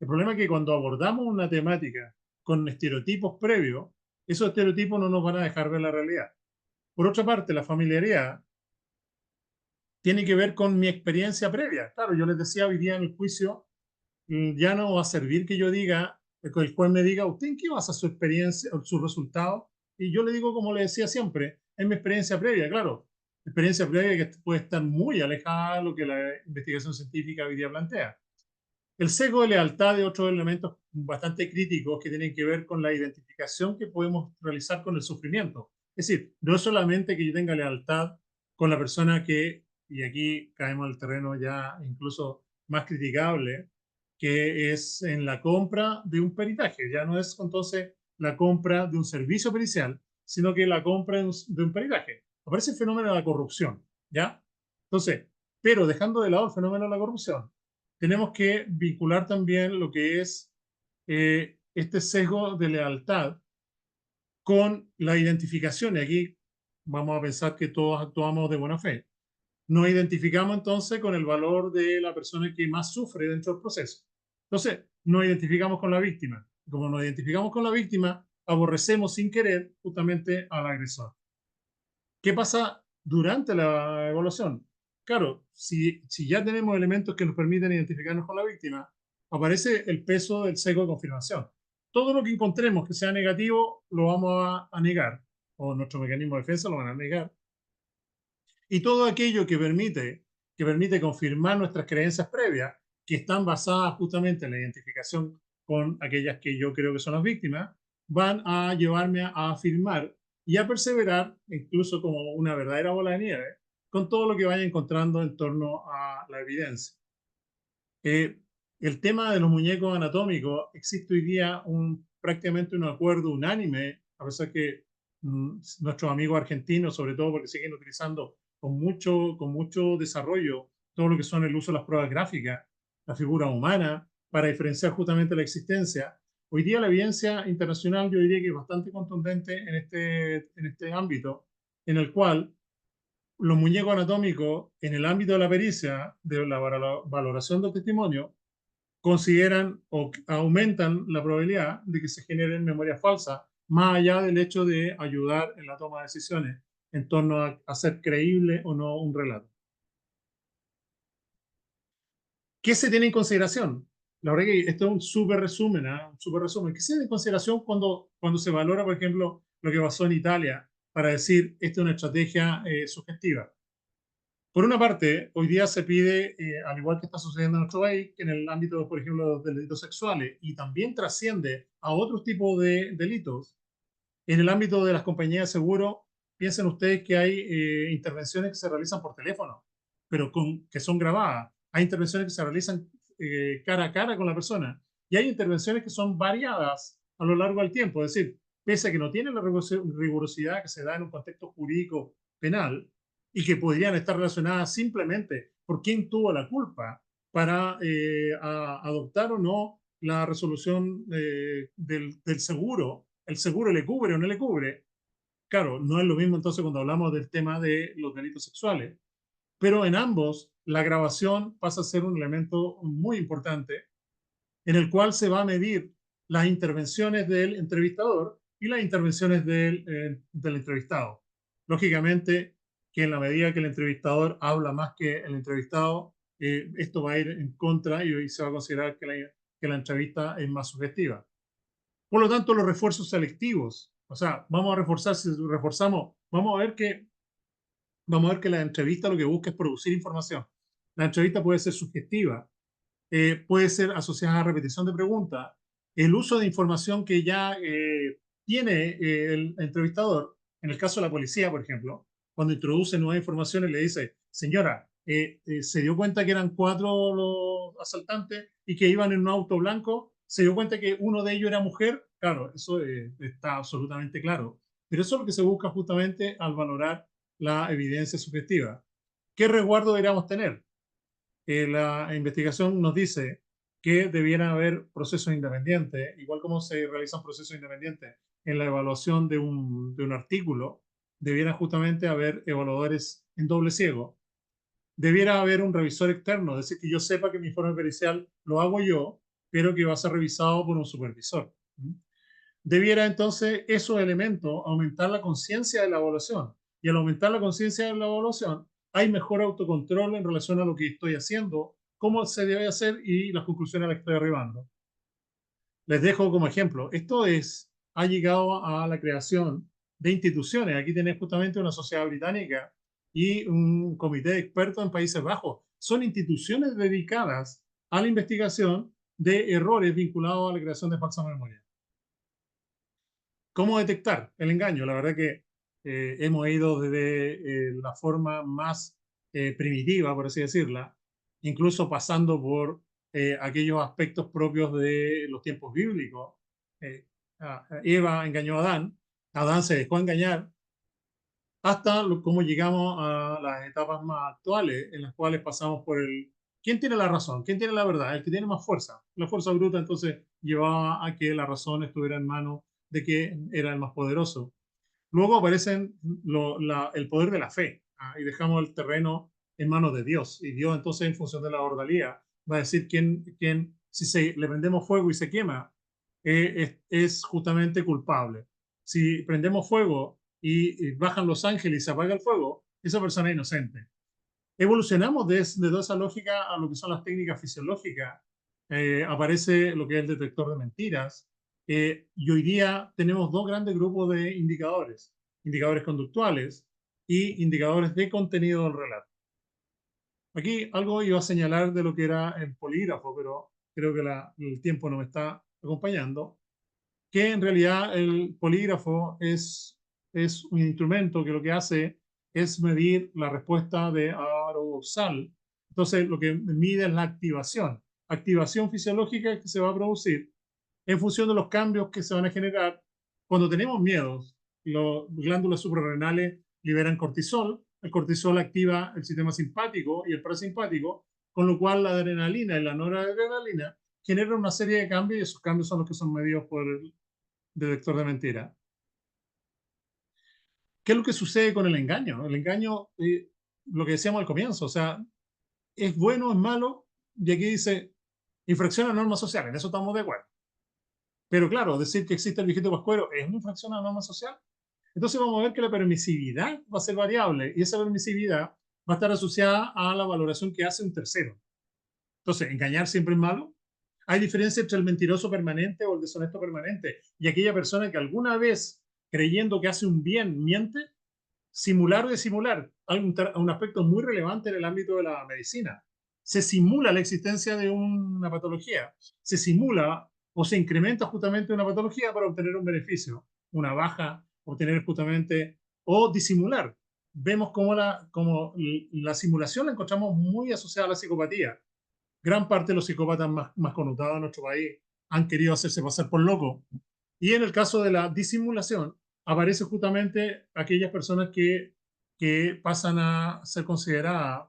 El problema es que cuando abordamos una temática con estereotipos previos, esos estereotipos no nos van a dejar ver la realidad. Por otra parte, la familiaridad tiene que ver con mi experiencia previa. Claro, yo les decía hoy día en el juicio, ya no va a servir que yo diga, que el juez me diga, ¿usted en qué basa su experiencia o su resultado? Y yo le digo, como le decía siempre, es mi experiencia previa, claro. Experiencia previa que puede estar muy alejada de lo que la investigación científica hoy día plantea. El sesgo de lealtad es otro elemento bastante crítico que tienen que ver con la identificación que podemos realizar con el sufrimiento. Es decir, no es solamente que yo tenga lealtad con la persona que, y aquí caemos al terreno ya incluso más criticable, que es en la compra de un peritaje. Ya no es entonces la compra de un servicio pericial, sino que la compra de un peritaje. Aparece el fenómeno de la corrupción, ¿ya? Entonces, pero dejando de lado el fenómeno de la corrupción, tenemos que vincular también lo que es este sesgo de lealtad con la identificación. Y aquí vamos a pensar que todos actuamos de buena fe. Nos identificamos entonces con el valor de la persona que más sufre dentro del proceso. Entonces, nos identificamos con la víctima. Como nos identificamos con la víctima, aborrecemos sin querer justamente al agresor. ¿Qué pasa durante la evaluación? Claro, si ya tenemos elementos que nos permiten identificarnos con la víctima, aparece el peso del sesgo de confirmación. Todo lo que encontremos que sea negativo lo vamos a negar, o nuestro mecanismo de defensa lo van a negar. Y todo aquello que permite confirmar nuestras creencias previas, que están basadas justamente en la identificación con aquellas que yo creo que son las víctimas, van a llevarme a afirmar y a perseverar, incluso como una verdadera bola de nieve, con todo lo que vaya encontrando en torno a la evidencia. El tema de los muñecos anatómicos, existe hoy día prácticamente un acuerdo unánime, a pesar que nuestros amigos argentinos, sobre todo porque siguen utilizando con mucho desarrollo todo lo que son el uso de las pruebas gráficas, la figura humana, para diferenciar justamente la existencia. Hoy día la evidencia internacional yo diría que es bastante contundente en este ámbito, en el cual los muñecos anatómicos en el ámbito de la pericia, de la valoración del testimonio, consideran o aumentan la probabilidad de que se generen memorias falsas, más allá del hecho de ayudar en la toma de decisiones en torno a hacer creíble o no un relato. ¿Qué se tiene en consideración? La verdad que esto es un súper resumen, ¿eh? Un súper resumen. ¿Qué se tiene en consideración cuando se valora, por ejemplo, lo que pasó en Italia para decir esta es una estrategia subjetiva? Por una parte, hoy día se pide, al igual que está sucediendo en nuestro país, que en el ámbito, por ejemplo, de delitos sexuales y también trasciende a otros tipos de delitos, en el ámbito de las compañías de seguro, piensen ustedes que hay intervenciones que se realizan por teléfono, pero que son grabadas. Hay intervenciones que se realizan cara a cara con la persona y hay intervenciones que son variadas a lo largo del tiempo. Es decir, pese a que no tienen la rigurosidad que se da en un contexto jurídico penal y que podrían estar relacionadas simplemente por quién tuvo la culpa para adoptar o no la resolución del seguro, el seguro le cubre o no le cubre. Claro, no es lo mismo entonces cuando hablamos del tema de los delitos sexuales, pero en ambos la grabación pasa a ser un elemento muy importante en el cual se va a medir las intervenciones del entrevistador y las intervenciones del entrevistado. Lógicamente que en la medida que el entrevistador habla más que el entrevistado, esto va a ir en contra y se va a considerar que la entrevista es más subjetiva. Por lo tanto, los refuerzos selectivos, o sea, vamos a reforzar, si reforzamos, vamos a ver que la entrevista lo que busca es producir información. La entrevista puede ser subjetiva, puede ser asociada a repetición de preguntas, el uso de información que ya tiene el entrevistador, en el caso de la policía, por ejemplo, cuando introduce nuevas informaciones le dice, señora, se dio cuenta que eran 4 los asaltantes y que iban en un auto blanco, se dio cuenta que uno de ellos era mujer, claro, eso está absolutamente claro, pero eso es lo que se busca justamente al valorar la evidencia subjetiva. ¿Qué resguardo deberíamos tener? La investigación nos dice que debieran haber procesos independientes, igual como se realizan procesos independientes en la evaluación de un artículo, debieran justamente haber evaluadores en doble ciego. Debiera haber un revisor externo, es decir, que yo sepa que mi informe pericial lo hago yo, pero que va a ser revisado por un supervisor. Debiera entonces esos elementos aumentar la conciencia de la evaluación. Y al aumentar la conciencia de la evaluación, hay mejor autocontrol en relación a lo que estoy haciendo, cómo se debe hacer y las conclusiones a las que estoy arribando. Les dejo como ejemplo, ha llegado a la creación de instituciones. Aquí tenés justamente una sociedad británica y un comité de expertos en Países Bajos. Son instituciones dedicadas a la investigación de errores vinculados a la creación de falsa memoria. ¿Cómo detectar el engaño? La verdad que hemos ido desde la forma más primitiva, por así decirla, incluso pasando por aquellos aspectos propios de los tiempos bíblicos. Eva engañó a Adán, Adán se dejó engañar, hasta cómo llegamos a las etapas más actuales, en las cuales pasamos por ¿quién tiene la razón? ¿Quién tiene la verdad? El que tiene más fuerza. La fuerza bruta entonces llevaba a que la razón estuviera en manos de que era el más poderoso. Luego aparecen el poder de la fe, y dejamos el terreno en manos de Dios. Y Dios entonces, en función de la ordalía, va a decir si le prendemos fuego y se quema, es justamente culpable. Si prendemos fuego y bajan los ángeles y se apaga el fuego, esa persona es inocente. Evolucionamos de toda esa lógica a lo que son las técnicas fisiológicas. Aparece lo que es el detector de mentiras. Y hoy día tenemos dos grandes grupos de indicadores: indicadores conductuales y indicadores de contenido del relato. Aquí algo iba a señalar de lo que era el polígrafo, pero creo que el tiempo no me está acompañando, que en realidad el polígrafo es un instrumento que lo que hace es medir la respuesta de arousal. Entonces, lo que mide es la activación fisiológica que se va a producir en función de los cambios que se van a generar. Cuando tenemos miedos, las glándulas suprarrenales liberan cortisol, el cortisol activa el sistema simpático y el parasimpático, con lo cual la adrenalina y la noradrenalina generan una serie de cambios, y esos cambios son los que son medidos por el detector de mentira. ¿Qué es lo que sucede con el engaño? El engaño, lo que decíamos al comienzo, o sea, es bueno, es malo, y aquí dice infracción a normas sociales, en eso estamos de acuerdo. Pero claro, decir que existe el viejito pascuero es una infracción a norma social. Entonces vamos a ver que la permisividad va a ser variable, y esa permisividad va a estar asociada a la valoración que hace un tercero. Entonces, ¿engañar siempre es malo? Hay diferencia entre el mentiroso permanente o el deshonesto permanente y aquella persona que alguna vez, creyendo que hace un bien, miente. Simular o disimular, un aspecto muy relevante en el ámbito de la medicina. Se simula la existencia de una patología, se simula o se incrementa justamente una patología para obtener un beneficio, una baja, obtener justamente, o disimular. Vemos como la simulación la encontramos muy asociada a la psicopatía. Gran parte de los psicópatas más connotados en nuestro país han querido hacerse pasar por locos. Y en el caso de la disimulación, aparece justamente aquellas personas que pasan a ser consideradas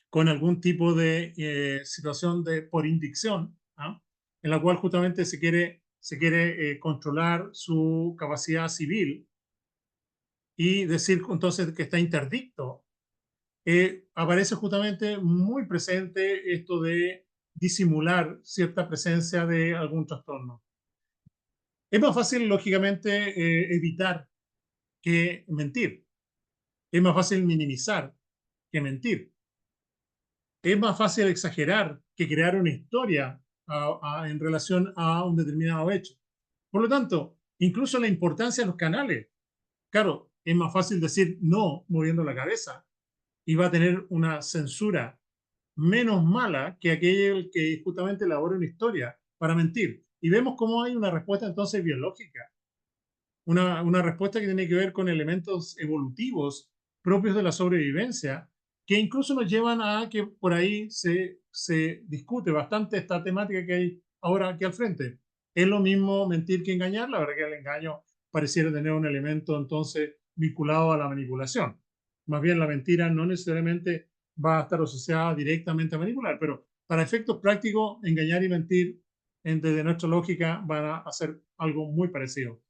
con algún tipo de situación por indicción, ¿ah? En la cual justamente se quiere controlar su capacidad civil y decir entonces que está interdicto. Aparece justamente muy presente esto de disimular cierta presencia de algún trastorno. Es más fácil, lógicamente, evitar que mentir. Es más fácil minimizar que mentir. Es más fácil exagerar que crear una historia en relación a un determinado hecho. Por lo tanto, incluso la importancia de los canales. Claro, es más fácil decir no moviendo la cabeza y va a tener una censura menos mala que aquel que justamente elabora una historia para mentir. Y vemos cómo hay una respuesta entonces biológica, una respuesta que tiene que ver con elementos evolutivos propios de la sobrevivencia, que incluso nos llevan a que por ahí se discute bastante esta temática que hay ahora aquí al frente. ¿Es lo mismo mentir que engañar? La verdad que el engaño pareciera tener un elemento entonces vinculado a la manipulación. Más bien la mentira no necesariamente va a estar asociada directamente a manipular, pero para efectos prácticos, engañar y mentir, desde nuestra lógica, van a hacer algo muy parecido.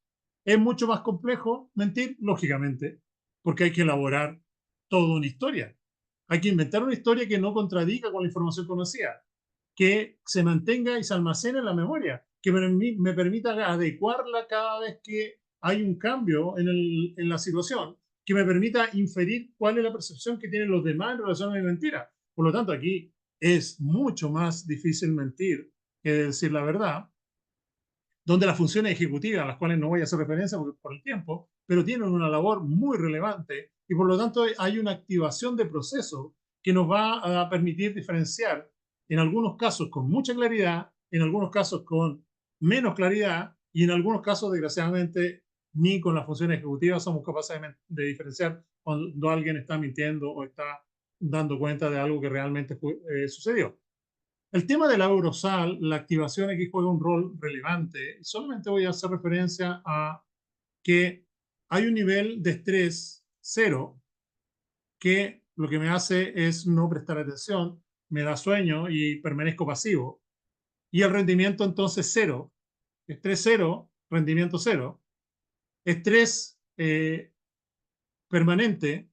Es mucho más complejo mentir, lógicamente, porque hay que elaborar toda una historia. Hay que inventar una historia que no contradiga con la información conocida, que se mantenga y se almacene en la memoria, que me permita adecuarla cada vez que hay un cambio en la situación que me permita inferir cuál es la percepción que tienen los demás en relación a mi mentira. Por lo tanto, aquí es mucho más difícil mentir que decir la verdad, donde las funciones ejecutivas, a las cuales no voy a hacer referencia por el tiempo, pero tienen una labor muy relevante y por lo tanto hay una activación de procesos que nos va a permitir diferenciar en algunos casos con mucha claridad, en algunos casos con menos claridad y en algunos casos, desgraciadamente, ni con las funciones ejecutivas somos capaces de diferenciar cuando alguien está mintiendo o está dando cuenta de algo que realmente sucedió. El tema del Eurosal, la activación aquí juega un rol relevante. Solamente voy a hacer referencia a que hay un nivel de estrés cero que lo que me hace es no prestar atención, me da sueño y permanezco pasivo. Y el rendimiento entonces cero, estrés cero, rendimiento cero. Estrés permanente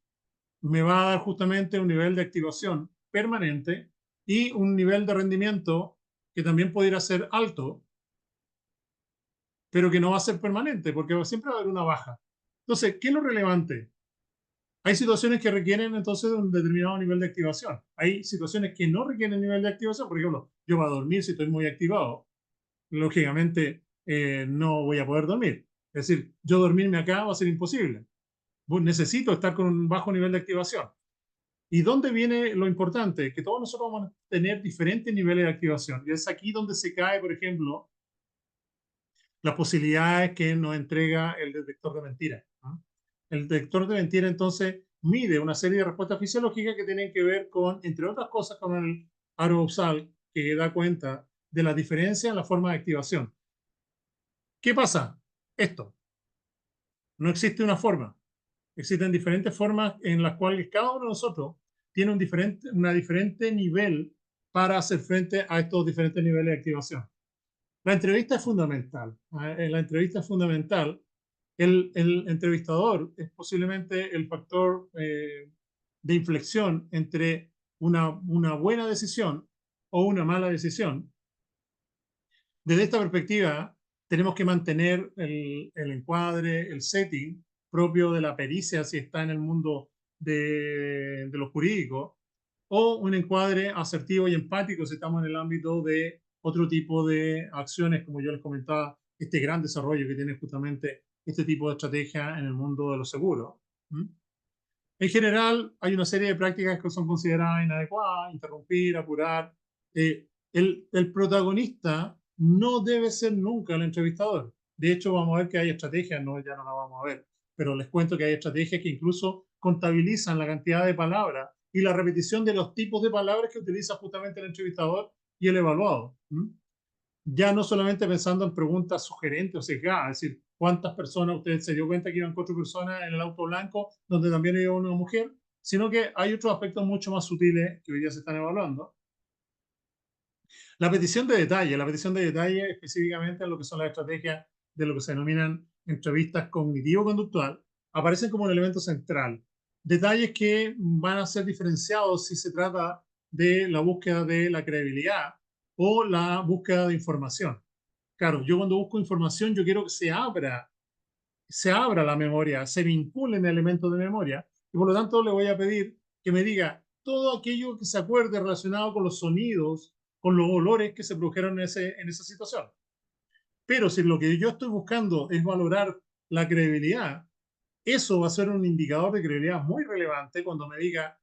me va a dar justamente un nivel de activación permanente y un nivel de rendimiento que también pudiera ser alto, pero que no va a ser permanente, porque siempre va a haber una baja. Entonces, ¿qué es lo relevante? Hay situaciones que requieren entonces un determinado nivel de activación. Hay situaciones que no requieren nivel de activación. Por ejemplo, yo voy a dormir si estoy muy activado. Lógicamente, no voy a poder dormir. Es decir, yo dormirme acá va a ser imposible. Necesito estar con un bajo nivel de activación. ¿Y dónde viene lo importante? Que todos nosotros vamos a tener diferentes niveles de activación. Y es aquí donde se cae, por ejemplo, las posibilidades que nos entrega el detector de mentiras, ¿no? El detector de mentiras entonces mide una serie de respuestas fisiológicas que tienen que ver con, entre otras cosas, con el arousal, que da cuenta de la diferencia en la forma de activación. ¿Qué pasa? Esto. No existe una forma. Existen diferentes formas en las cuales cada uno de nosotros tiene una diferente nivel para hacer frente a estos diferentes niveles de activación. La entrevista es fundamental. En la entrevista es fundamental. El entrevistador es posiblemente el factor de inflexión entre una buena decisión o una mala decisión. Desde esta perspectiva, tenemos que mantener el encuadre, el setting propio de la pericia, si está en el mundo de lo jurídico, o un encuadre asertivo y empático si estamos en el ámbito de otro tipo de acciones, como yo les comentaba, este gran desarrollo que tiene justamente este tipo de estrategia en el mundo de los seguros. En general, hay una serie de prácticas que son consideradas inadecuadas, interrumpir, apurar. El protagonista no debe ser nunca el entrevistador. De hecho, vamos a ver que hay estrategias, no, ya no la vamos a ver, pero les cuento que hay estrategias que incluso contabilizan la cantidad de palabras y la repetición de los tipos de palabras que utiliza justamente el entrevistador y el evaluado. Ya no solamente pensando en preguntas sugerentes o sesgadas, es decir, ¿cuántas personas, usted se dio cuenta que iban 4 personas en el auto blanco, donde también iba una mujer? Sino que hay otros aspectos mucho más sutiles que hoy día se están evaluando. La petición de detalle específicamente en lo que son las estrategias de lo que se denominan entrevistas cognitivo-conductual, aparecen como un elemento central. Detalles que van a ser diferenciados si se trata de la búsqueda de la credibilidad o la búsqueda de información. Claro, yo cuando busco información, yo quiero que se abra la memoria, se vinculen elementos de memoria, y por lo tanto le voy a pedir que me diga todo aquello que se acuerde relacionado con los sonidos, con los olores que se produjeron en esa situación. Pero si lo que yo estoy buscando es valorar la credibilidad, eso va a ser un indicador de credibilidad muy relevante cuando me diga,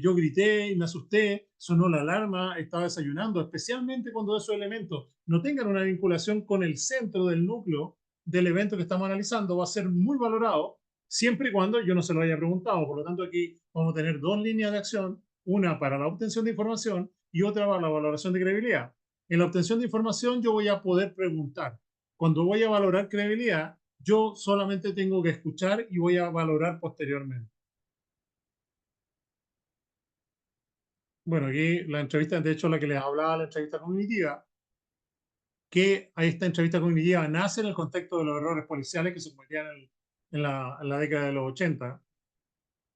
yo grité y me asusté, sonó la alarma, estaba desayunando, especialmente cuando esos elementos no tengan una vinculación con el centro del núcleo del evento que estamos analizando, va a ser muy valorado siempre y cuando yo no se lo haya preguntado. Por lo tanto, aquí vamos a tener dos líneas de acción, una para la obtención de información y otra para la valoración de credibilidad. En la obtención de información yo voy a poder preguntar. Cuando voy a valorar credibilidad, yo solamente tengo que escuchar y voy a valorar posteriormente. Bueno, aquí la entrevista, de hecho, la que les hablaba, la entrevista cognitiva, que a esta entrevista cognitiva nace en el contexto de los errores policiales que se cometían en la década de los 80,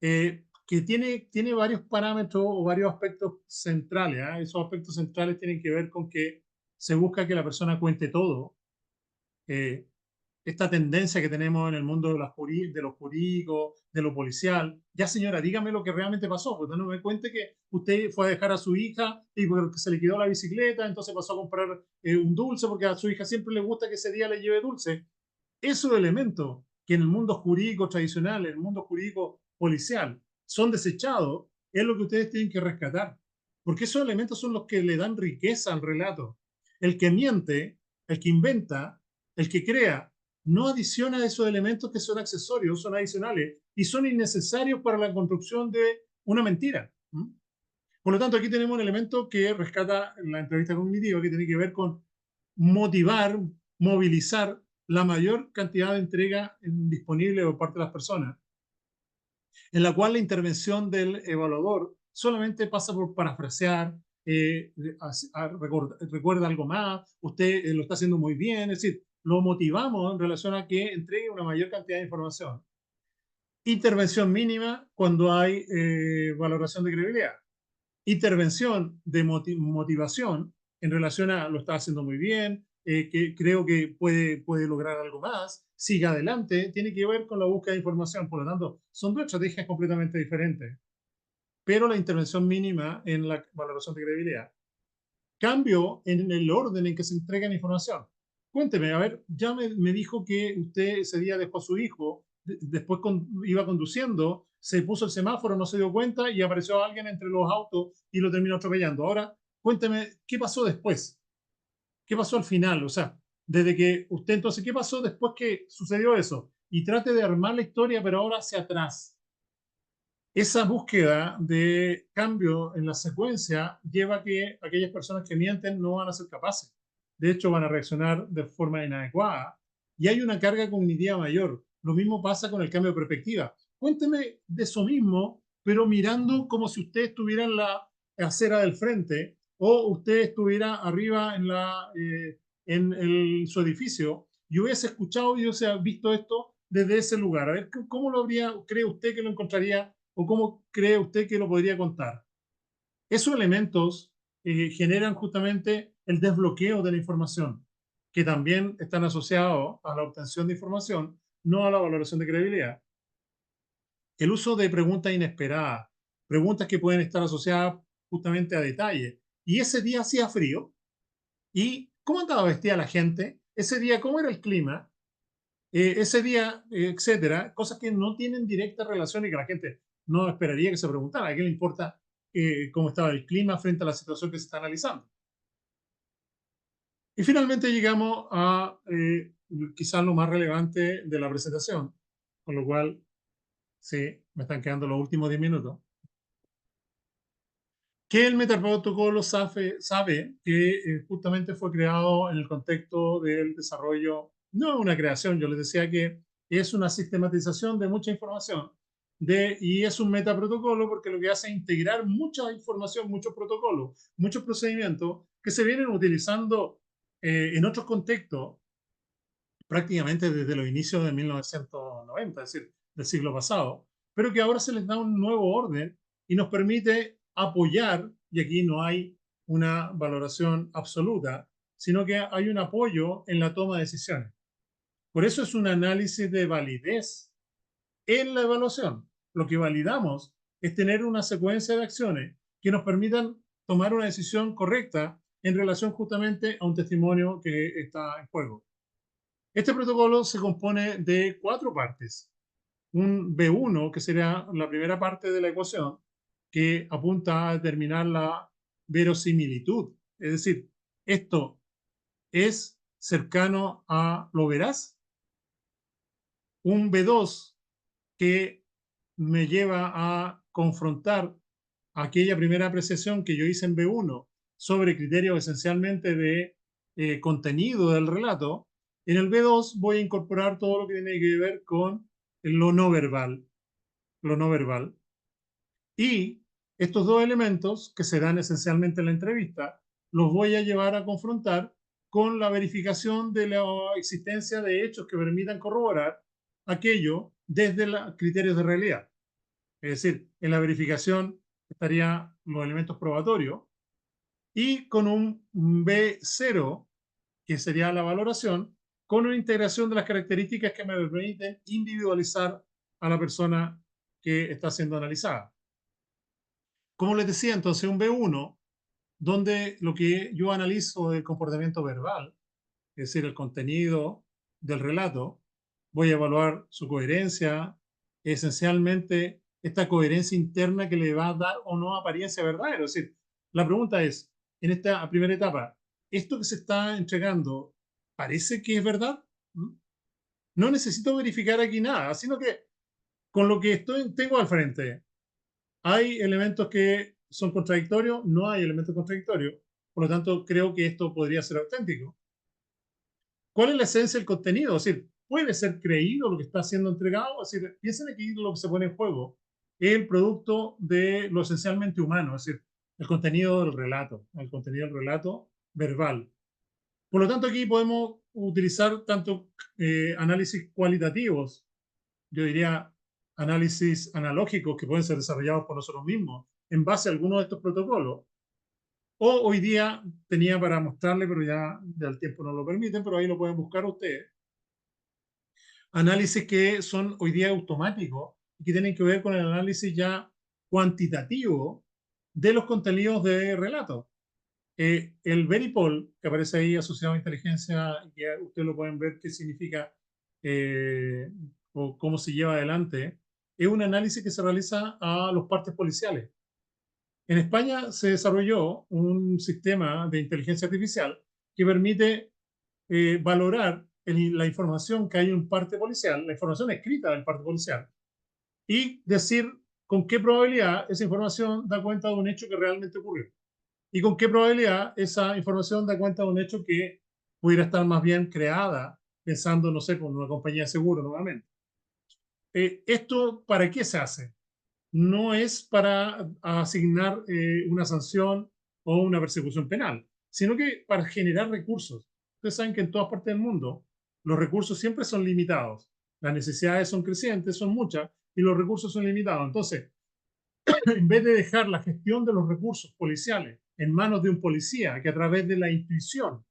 que tiene varios parámetros o varios aspectos centrales. Esos aspectos centrales tienen que ver con que se busca que la persona cuente todo, esta tendencia que tenemos en el mundo de, de los jurídicos, de lo policial. Ya, señora, dígame lo que realmente pasó, porque no me cuente que usted fue a dejar a su hija y porque se le quedó la bicicleta, entonces pasó a comprar un dulce, porque a su hija siempre le gusta que ese día le lleve dulce. Esos elementos que en el mundo jurídico tradicional, en el mundo jurídico policial, son desechados, es lo que ustedes tienen que rescatar. Porque esos elementos son los que le dan riqueza al relato. El que miente, el que inventa, el que crea, no adiciona esos elementos que son accesorios, son adicionales y son innecesarios para la construcción de una mentira. Por lo tanto, aquí tenemos un elemento que rescata la entrevista cognitiva que tiene que ver con motivar, movilizar la mayor cantidad de entrega disponible por parte de las personas, en la cual la intervención del evaluador solamente pasa por parafrasear, recuerda algo más, usted lo está haciendo muy bien, es decir, lo motivamos en relación a que entregue una mayor cantidad de información. Intervención mínima cuando hay valoración de credibilidad. Intervención de motivación en relación a lo está haciendo muy bien, que creo que puede lograr algo más, siga adelante, tiene que ver con la búsqueda de información. Por lo tanto, son dos estrategias completamente diferentes. Pero la intervención mínima en la valoración de credibilidad. Cambio en el orden en que se entrega la información. Cuénteme, a ver, ya me dijo que usted ese día dejó a su hijo, después iba conduciendo, se puso el semáforo, no se dio cuenta y apareció alguien entre los autos y lo terminó atropellando. Ahora, cuénteme, ¿qué pasó después? ¿Qué pasó al final? O sea, desde que usted entonces, ¿qué pasó después que sucedió eso? Y trate de armar la historia, pero ahora hacia atrás. Esa búsqueda de cambio en la secuencia lleva a que aquellas personas que mienten no van a ser capaces. De hecho, van a reaccionar de forma inadecuada y hay una carga cognitiva mayor. Lo mismo pasa con el cambio de perspectiva. Cuénteme de eso mismo, pero mirando como si usted estuviera en la acera del frente o usted estuviera arriba en su edificio y hubiese escuchado y hubiese visto esto desde ese lugar. A ver, ¿cómo lo habría, cree usted que lo encontraría o cómo cree usted que lo podría contar? Esos elementos generan justamente el desbloqueo de la información, que también están asociados a la obtención de información, no a la valoración de credibilidad. El uso de preguntas inesperadas, preguntas que pueden estar asociadas justamente a detalles. Y ese día hacía frío. ¿Y cómo andaba vestida la gente? Ese día, ¿cómo era el clima? Ese día, etcétera, cosas que no tienen directa relación y que la gente no esperaría que se preguntara. ¿A qué le importa cómo estaba el clima frente a la situación que se está analizando? Y finalmente llegamos a quizás lo más relevante de la presentación, con lo cual, sí, me están quedando los últimos 10 minutos. Que el metaprotocolo sabe que justamente fue creado en el contexto del desarrollo, no es una creación, yo les decía que es una sistematización de mucha información y es un metaprotocolo porque lo que hace es integrar mucha información, muchos protocolos, muchos procedimientos que se vienen utilizando en otros contextos prácticamente desde los inicios de 1990, es decir, del siglo pasado, pero que ahora se les da un nuevo orden y nos permite apoyar, y aquí no hay una valoración absoluta, sino que hay un apoyo en la toma de decisiones. Por eso es un análisis de validez en la evaluación. Lo que validamos es tener una secuencia de acciones que nos permitan tomar una decisión correcta en relación justamente a un testimonio que está en juego. Este protocolo se compone de 4 partes. Un B1, que sería la primera parte de la ecuación, que apunta a determinar la verosimilitud. Es decir, esto es cercano a lo veraz. Un B2, que me lleva a confrontar aquella primera apreciación que yo hice en B1 sobre criterios esencialmente de contenido del relato. En el B2 voy a incorporar todo lo que tiene que ver con lo no verbal. Lo no verbal. Y estos dos elementos que se dan esencialmente en la entrevista, los voy a llevar a confrontar con la verificación de la existencia de hechos que permitan corroborar aquello desde los criterios de realidad. Es decir, en la verificación estarían los elementos probatorios y con un B0, que sería la valoración, con una integración de las características que me permiten individualizar a la persona que está siendo analizada. Como les decía, entonces un B1, donde lo que yo analizo es el comportamiento verbal, es decir, el contenido del relato, voy a evaluar su coherencia, esencialmente esta coherencia interna que le va a dar o no apariencia verdadera. Es decir, la pregunta es, en esta primera etapa, ¿esto que se está entregando parece que es verdad? No necesito verificar aquí nada, sino que con lo que tengo al frente, ¿hay elementos que son contradictorios? No hay elementos contradictorios. Por lo tanto, creo que esto podría ser auténtico. ¿Cuál es la esencia del contenido? Es decir, ¿puede ser creído lo que está siendo entregado? Es decir, piensen aquí lo que se pone en juego es el producto de lo esencialmente humano, es decir, el contenido del relato verbal. Por lo tanto, aquí podemos utilizar tanto análisis cualitativos, yo diría análisis analógicos que pueden ser desarrollados por nosotros mismos en base a algunos de estos protocolos. O hoy día tenía para mostrarle, pero ya el tiempo no lo permite, pero ahí lo pueden buscar ustedes. Análisis que son hoy día automáticos y que tienen que ver con el análisis ya cuantitativo de los contenidos de relatos. El Veripol, que aparece ahí asociado a inteligencia, que ustedes lo pueden ver qué significa o cómo se lleva adelante, es un análisis que se realiza a los partes policiales. En España se desarrolló un sistema de inteligencia artificial que permite valorar la información que hay en un parte policial, la información escrita del parte policial, y decir con qué probabilidad esa información da cuenta de un hecho que realmente ocurrió. Y con qué probabilidad esa información da cuenta de un hecho que pudiera estar más bien creada pensando, no sé, con una compañía de seguro nuevamente. ¿Esto para qué se hace? No es para asignar una sanción o una persecución penal, sino que para generar recursos. Ustedes saben que en todas partes del mundo los recursos siempre son limitados. Las necesidades son crecientes, son muchas, y los recursos son limitados. Entonces, en vez de dejar la gestión de los recursos policiales en manos de un policía que a través de la intuición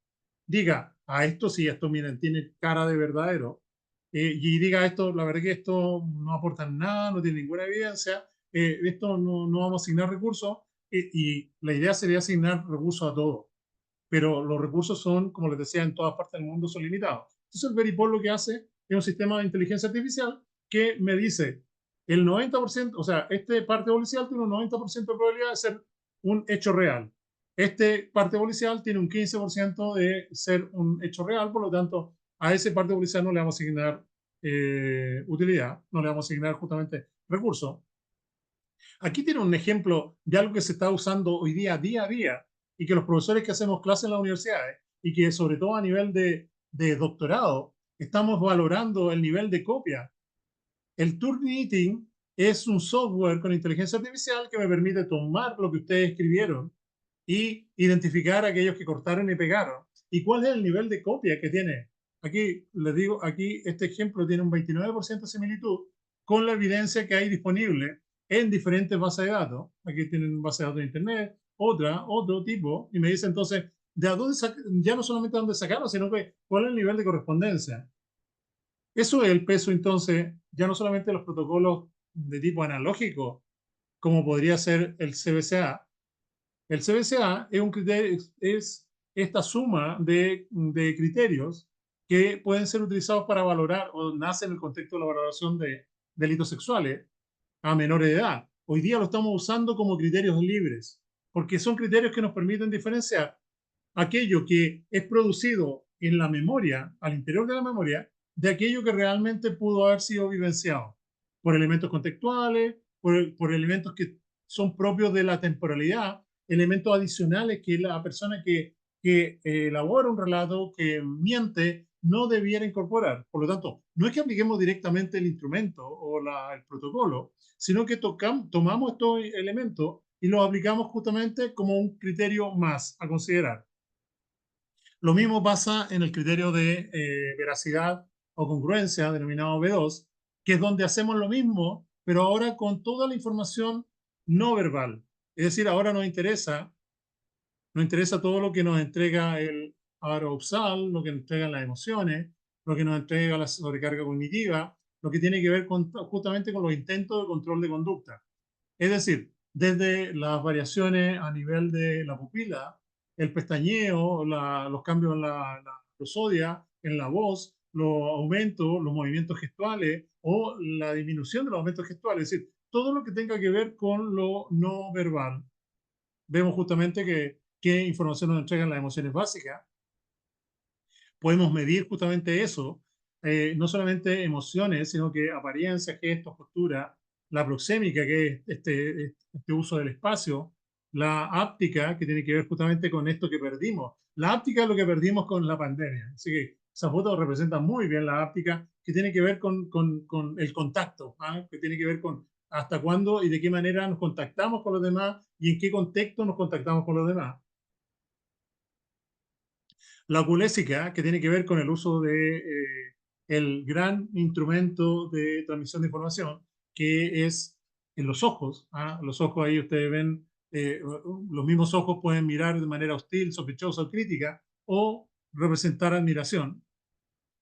diga, a esto sí, esto miren, tiene cara de verdadero, y diga esto, la verdad que esto no aporta nada, no tiene ninguna evidencia, esto no vamos a asignar recursos, y la idea sería asignar recursos a todos, pero los recursos son, como les decía, en todas partes del mundo son limitados. Entonces el Veripol lo que hace es un sistema de inteligencia artificial que me dice el 90%, o sea, este parte policial tiene un 90% de probabilidad de ser un hecho real. Este parte policial tiene un 15% de ser un hecho real, por lo tanto, a ese parte policial no le vamos a asignar utilidad, no le vamos a asignar justamente recursos. Aquí tiene un ejemplo de algo que se está usando hoy día a día, y que los profesores que hacemos clases en las universidades y que sobre todo a nivel de doctorado estamos valorando el nivel de copia. El Turnitin es un software con inteligencia artificial que me permite tomar lo que ustedes escribieron y identificar a aquellos que cortaron y pegaron. ¿Y cuál es el nivel de copia que tiene? Aquí les digo, aquí este ejemplo tiene un 29% de similitud con la evidencia que hay disponible en diferentes bases de datos. Aquí tienen base de datos de Internet, otro tipo, y me dice entonces, ¿de dónde ya no solamente de dónde sacaron, sino que cuál es el nivel de correspondencia? Eso es el peso entonces, ya no solamente de los protocolos de tipo analógico, como podría ser el CBCA. El CBCA es un criterio, es esta suma de criterios que pueden ser utilizados para valorar o nace en el contexto de la valoración de delitos sexuales a menores de edad. Hoy día lo estamos usando como criterios libres, porque son criterios que nos permiten diferenciar aquello que es producido en la memoria, al interior de la memoria, de aquello que realmente pudo haber sido vivenciado por elementos contextuales, por elementos que son propios de la temporalidad, elementos adicionales que la persona que elabora un relato, que miente, no debiera incorporar. Por lo tanto, no es que apliquemos directamente el instrumento o el protocolo, sino que tomamos estos elementos y los aplicamos justamente como un criterio más a considerar. Lo mismo pasa en el criterio de veracidad o congruencia, denominado B2, que es donde hacemos lo mismo, pero ahora con toda la información no verbal. Es decir, ahora nos interesa todo lo que nos entrega el arousal, lo que nos entregan las emociones, lo que nos entrega la sobrecarga cognitiva, lo que tiene que ver justamente con los intentos de control de conducta. Es decir, desde las variaciones a nivel de la pupila, el pestañeo, los cambios en la prosodia, en la voz, los aumentos, los movimientos gestuales o la disminución de los aumentos gestuales. Es decir, todo lo que tenga que ver con lo no verbal. Vemos justamente qué información nos entregan las emociones básicas. Podemos medir justamente eso, no solamente emociones, sino que apariencia, gestos, postura, la proxémica, que es este uso del espacio, la áptica, que tiene que ver justamente con esto que perdimos. La áptica es lo que perdimos con la pandemia. Así que esa foto representa muy bien la áptica, que tiene que ver con el contacto, ¿ah? Que tiene que ver con hasta cuándo y de qué manera nos contactamos con los demás y en qué contexto nos contactamos con los demás. La oculésica, que tiene que ver con el uso de el gran instrumento de transmisión de información, que es en los ojos. ¿Ah? Los ojos ahí ustedes ven, los mismos ojos pueden mirar de manera hostil, sospechosa o crítica, o representar admiración.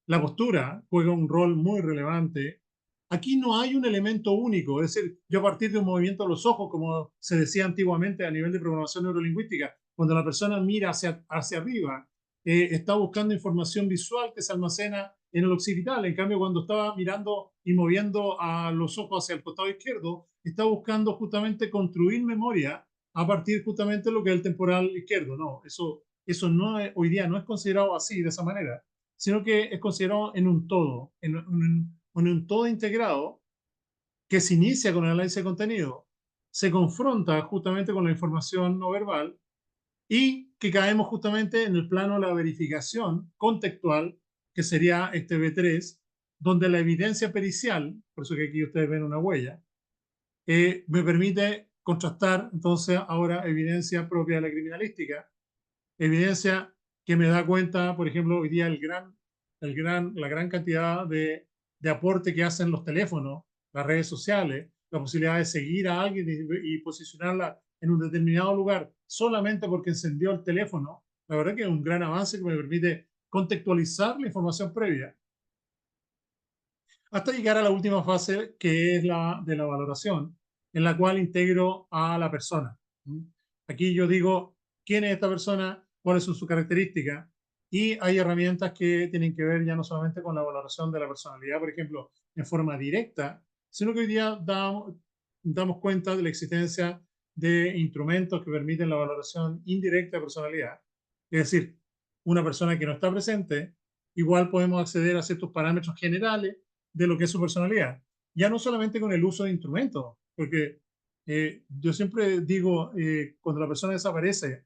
La postura juega un rol muy relevante. Aquí no hay un elemento único, es decir, yo a partir de un movimiento de los ojos, como se decía antiguamente a nivel de programación neurolingüística, cuando la persona mira hacia arriba, está buscando información visual que se almacena en el occipital. En cambio, cuando estaba mirando y moviendo a los ojos hacia el costado izquierdo, está buscando justamente construir memoria a partir justamente de lo que es el temporal izquierdo. No, eso no es, hoy día no es considerado así, de esa manera, sino que es considerado en un todo, en un todo integrado que se inicia con el análisis de contenido, se confronta justamente con la información no verbal y que caemos justamente en el plano de la verificación contextual, que sería este B3, donde la evidencia pericial, por eso que aquí ustedes ven una huella, me permite contrastar entonces ahora evidencia propia de la criminalística, evidencia que me da cuenta, por ejemplo, hoy día la gran cantidad de aporte que hacen los teléfonos, las redes sociales, la posibilidad de seguir a alguien y posicionarla en un determinado lugar solamente porque encendió el teléfono. La verdad que es un gran avance que me permite contextualizar la información previa hasta llegar a la última fase, que es la de la valoración, en la cual integro a la persona. Aquí yo digo quién es esta persona, cuáles son sus características, y hay herramientas que tienen que ver ya no solamente con la valoración de la personalidad, por ejemplo, en forma directa, sino que hoy día damos cuenta de la existencia de instrumentos que permiten la valoración indirecta de personalidad. Es decir, una persona que no está presente, igual podemos acceder a ciertos parámetros generales de lo que es su personalidad. Ya no solamente con el uso de instrumentos, porque yo siempre digo, cuando la persona desaparece,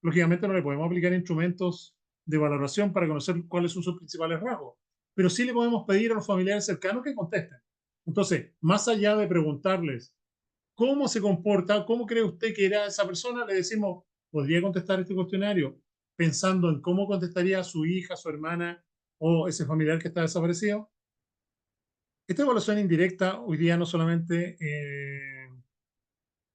lógicamente no le podemos aplicar instrumentos de valoración para conocer cuáles son sus principales rasgos, pero sí le podemos pedir a los familiares cercanos que contesten. Entonces, más allá de preguntarles cómo se comporta, cómo cree usted que era esa persona, le decimos, podría contestar este cuestionario pensando en cómo contestaría a su hija, su hermana o ese familiar que está desaparecido. Esta evaluación indirecta hoy día no solamente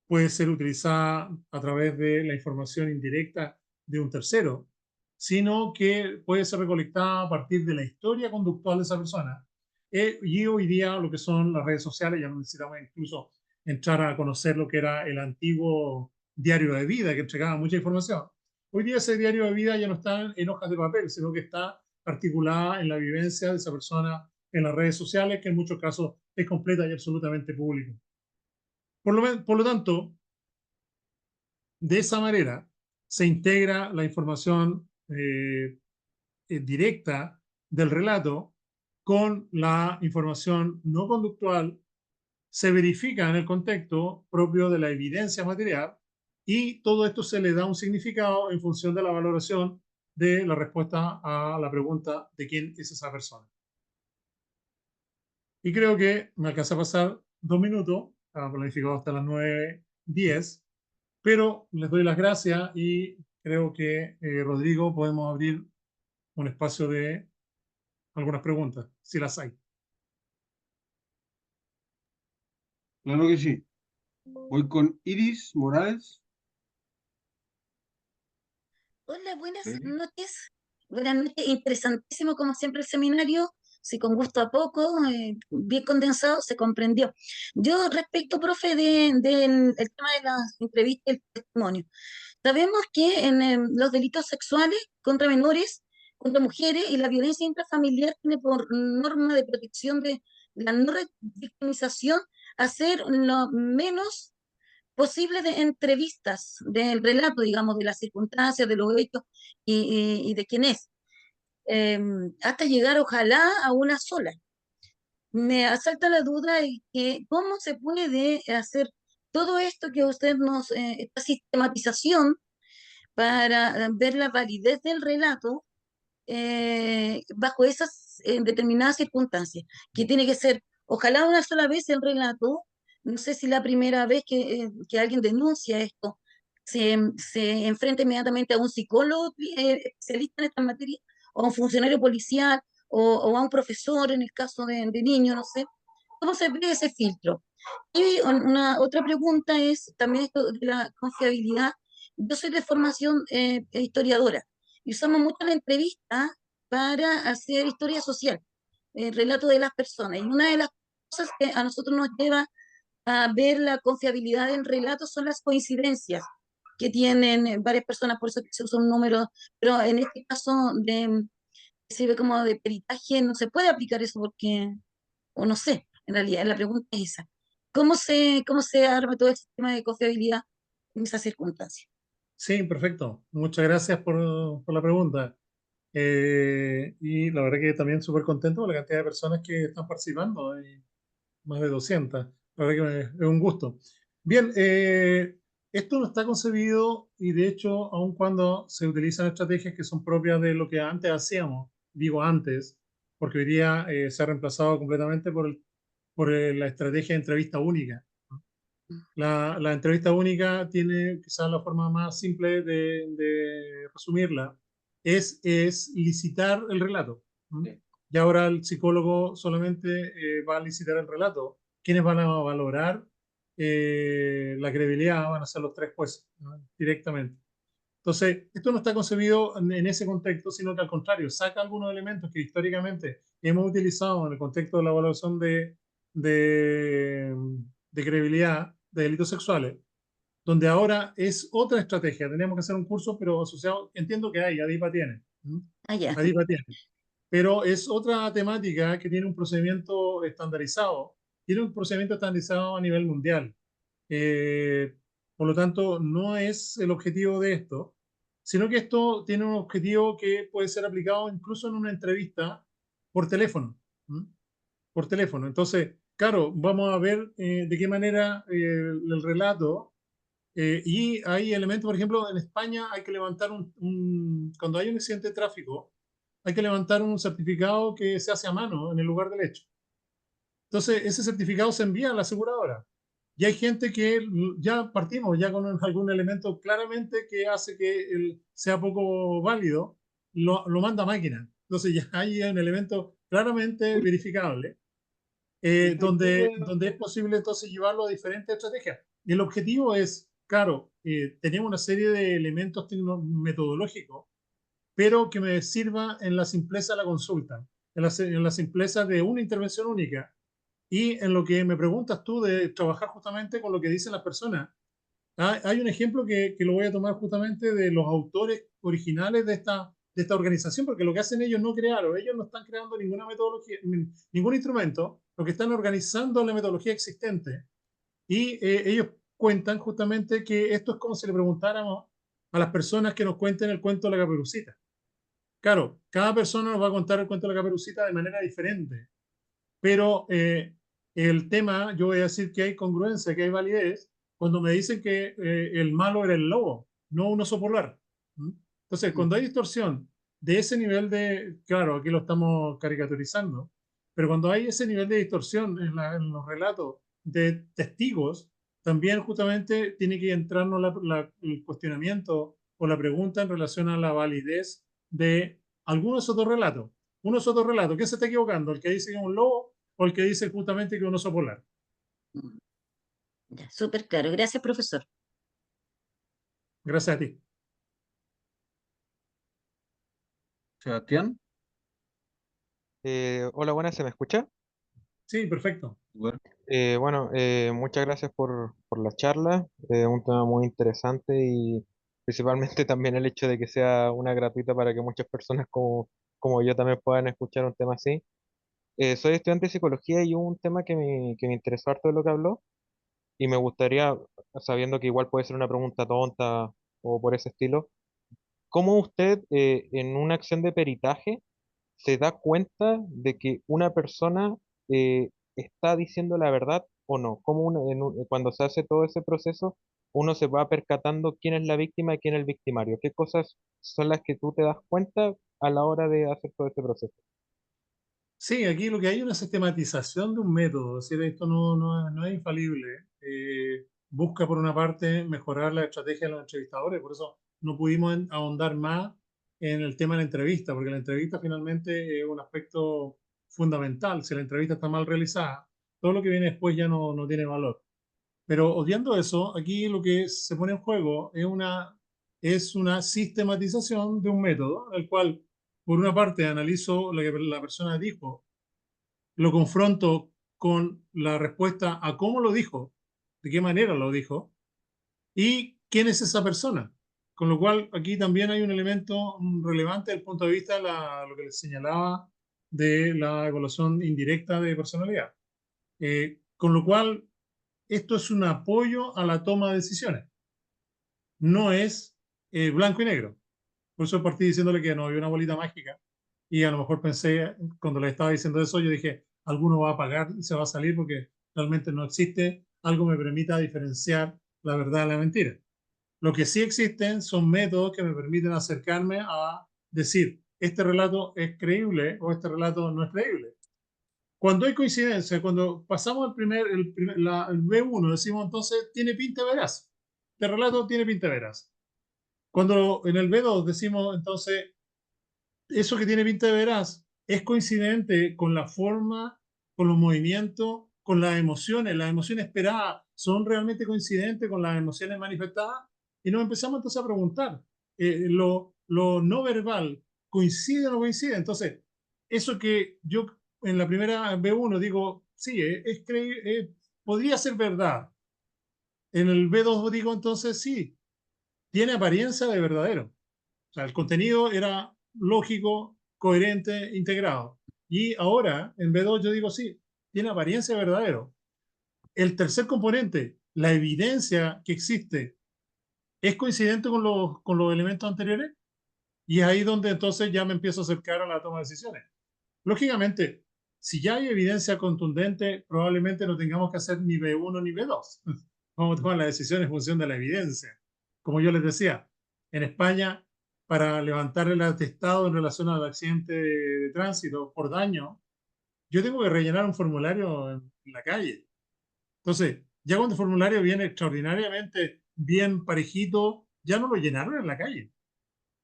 puede ser utilizada a través de la información indirecta de un tercero, sino que puede ser recolectada a partir de la historia conductual de esa persona. Y hoy día lo que son las redes sociales, ya no necesitamos incluso entrar a conocer lo que era el antiguo diario de vida que entregaba mucha información. Hoy día ese diario de vida ya no está en hojas de papel, sino que está articulada en la vivencia de esa persona en las redes sociales, que en muchos casos es completa y absolutamente pública. Por lo tanto, de esa manera se integra la información directa del relato con la información no conductual, se verifica en el contexto propio de la evidencia material y todo esto se le da un significado en función de la valoración de la respuesta a la pregunta de quién es esa persona. Y creo que me alcanza a pasar 2 minutos, estaba planificado hasta las 9:10, pero les doy las gracias y creo que, Rodrigo, podemos abrir un espacio de algunas preguntas, si las hay. Claro que sí. Voy con Iris Morales. Hola, buenas Sí. noches. Realmente interesantísimo, como siempre, el seminario. Sí, con gusto a poco, bien condensado, se comprendió. Yo respecto, profe, del el tema de las entrevistas y el testimonio. Sabemos que en los delitos sexuales contra menores, contra mujeres y la violencia intrafamiliar tiene por norma de protección de la no victimización hacer lo menos posible de entrevistas, del relato, digamos, de las circunstancias, de los hechos y de quién es, eh, hasta llegar, ojalá, a una sola. Me asalta la duda de que cómo se puede hacer todo esto que usted nos, esta sistematización para ver la validez del relato bajo esas determinadas circunstancias, que tiene que ser, ojalá una sola vez el relato, no sé si la primera vez que alguien denuncia esto, se enfrenta inmediatamente a un psicólogo especialista en esta materia, o a un funcionario policial, o a un profesor en el caso de niños, no sé. ¿Cómo se ve ese filtro? Y una otra pregunta es también esto de la confiabilidad. Yo soy de formación historiadora y usamos mucho la entrevista para hacer historia social, el relato de las personas. Y una de las cosas que a nosotros nos lleva a ver la confiabilidad del relato son las coincidencias que tienen varias personas, por eso que se usa un número, pero en este caso sirve como de peritaje, no se puede aplicar eso porque o no sé, en realidad la pregunta es esa. Cómo se arma todo el sistema de confiabilidad en esas circunstancias? Sí, perfecto. Muchas gracias por la pregunta. Y la verdad que también súper contento con la cantidad de personas que están participando. Hay más de 200. La verdad que es un gusto. Bien, esto no está concebido y de hecho, aun cuando se utilizan estrategias que son propias de lo que antes hacíamos, digo antes, porque hoy día se ha reemplazado completamente por la estrategia de entrevista única. La entrevista única tiene quizás la forma más simple de resumirla, es licitar el relato. ¿M? Y ahora el psicólogo solamente va a licitar el relato. ¿Quiénes van a valorar la credibilidad? Van a ser los tres jueces, ¿no? Directamente. Entonces, esto no está concebido en ese contexto, sino que al contrario, saca algunos elementos que históricamente hemos utilizado en el contexto de la evaluación de, de credibilidad de delitos sexuales, donde ahora es otra estrategia. Tenemos que hacer un curso, pero asociado, entiendo que hay, ADIPA tiene. ¿Mm? Ah, ya. ADIPA tiene. Pero es otra temática que tiene un procedimiento estandarizado, tiene un procedimiento estandarizado a nivel mundial. Eh, por lo tanto, no es el objetivo de esto, sino que esto tiene un objetivo que puede ser aplicado incluso en una entrevista por teléfono. ¿Mm? Por teléfono. Entonces, claro, vamos a ver de qué manera el relato y hay elementos, por ejemplo, en España hay que levantar cuando hay un accidente de tráfico, hay que levantar un certificado que se hace a mano en el lugar del hecho. Entonces, ese certificado se envía a la aseguradora. Y hay gente que ya partimos ya con algún elemento claramente que hace que sea poco válido, lo manda a máquina. Entonces, ya hay un elemento claramente Uy, verificable, disculpe, donde es posible entonces llevarlo a diferentes estrategias. Y el objetivo es, claro, tenemos una serie de elementos metodológicos, pero que me sirva en la simpleza de la consulta, en la simpleza de una intervención única y en lo que me preguntas tú de trabajar justamente con lo que dicen las personas. Hay un ejemplo que lo voy a tomar justamente de los autores originales de esta organización, porque lo que hacen ellos no crearon, ellos no están creando ninguna metodología, ningún instrumento, lo que están organizando la metodología existente. Y ellos cuentan justamente que esto es como si le preguntáramos a las personas que nos cuenten el cuento de la Caperucita. Claro, cada persona nos va a contar el cuento de la Caperucita de manera diferente, pero el tema, yo voy a decir que hay congruencia, que hay validez, cuando me dicen que el malo era el lobo, no un oso polar. ¿Mm? Entonces, cuando hay distorsión de ese nivel de, claro, aquí lo estamos caricaturizando, pero cuando hay ese nivel de distorsión en los relatos de testigos, también justamente tiene que entrarnos el cuestionamiento o la pregunta en relación a la validez de algunos otros relatos. Unos otros relatos, ¿quién se está equivocando? ¿El que dice que es un lobo o el que dice justamente que es un oso polar? Ya, súper claro. Gracias, profesor. Gracias a ti. Sebastián. Hola, buenas, ¿se me escucha? Sí, perfecto. Bueno, Bueno, muchas gracias por la charla. Un tema muy interesante y principalmente también el hecho de que sea una gratuita para que muchas personas como yo también puedan escuchar un tema así. Soy estudiante de psicología y hubo un tema que me interesó harto de lo que habló y me gustaría, sabiendo que igual puede ser una pregunta tonta o por ese estilo, ¿cómo usted en una acción de peritaje se da cuenta de que una persona está diciendo la verdad o no? ¿Cómo cuando se hace todo ese proceso, uno se va percatando quién es la víctima y quién es el victimario? ¿Qué cosas son las que tú te das cuenta a la hora de hacer todo este proceso? Sí, aquí lo que hay es una sistematización de un método, es decir, esto no es infalible. Busca por una parte mejorar la estrategia de los entrevistadores, por eso no pudimos ahondar más en el tema de la entrevista, porque la entrevista finalmente es un aspecto fundamental. Si la entrevista está mal realizada, todo lo que viene después ya no tiene valor. Pero obviando eso, aquí lo que se pone en juego es una sistematización de un método, el cual, por una parte, analizo lo que la persona dijo, lo confronto con la respuesta a cómo lo dijo, de qué manera lo dijo y quién es esa persona. Con lo cual, aquí también hay un elemento relevante desde el punto de vista de lo que les señalaba de la evaluación indirecta de personalidad. Con lo cual, esto es un apoyo a la toma de decisiones, no es blanco y negro. Por eso partí diciéndole que no había una bolita mágica y a lo mejor pensé, cuando le estaba diciendo eso, yo dije, alguno va a pagar y se va a salir porque realmente no existe algo que me permita diferenciar la verdad de la mentira. Lo que sí existen son métodos que me permiten acercarme a decir, este relato es creíble o este relato no es creíble. Cuando hay coincidencia, cuando pasamos el B1, decimos entonces, tiene pinta veraz. Este relato tiene pinta veraz. Cuando en el B2 decimos entonces, eso que tiene pinta de veraz es coincidente con la forma, con los movimientos, con las emociones esperadas son realmente coincidentes con las emociones manifestadas y nos empezamos entonces a preguntar, lo no verbal coincide o no coincide. Entonces, eso que yo en la primera B1 digo, sí, podría ser verdad. En el B2 digo entonces, sí, tiene apariencia de verdadero. O sea, el contenido era lógico, coherente, integrado. Y ahora, en B2, yo digo, sí, tiene apariencia de verdadero. El tercer componente, la evidencia que existe, es coincidente con los elementos anteriores. Y es ahí donde entonces ya me empiezo a acercar a la toma de decisiones. Lógicamente, si ya hay evidencia contundente, probablemente no tengamos que hacer ni B1 ni B2. Vamos a tomar la decisión en función de la evidencia. Como yo les decía, en España, para levantar el atestado en relación al accidente de tránsito por daño, yo tengo que rellenar un formulario en la calle. Entonces, ya cuando el formulario viene extraordinariamente bien parejito, ya no lo llenaron en la calle.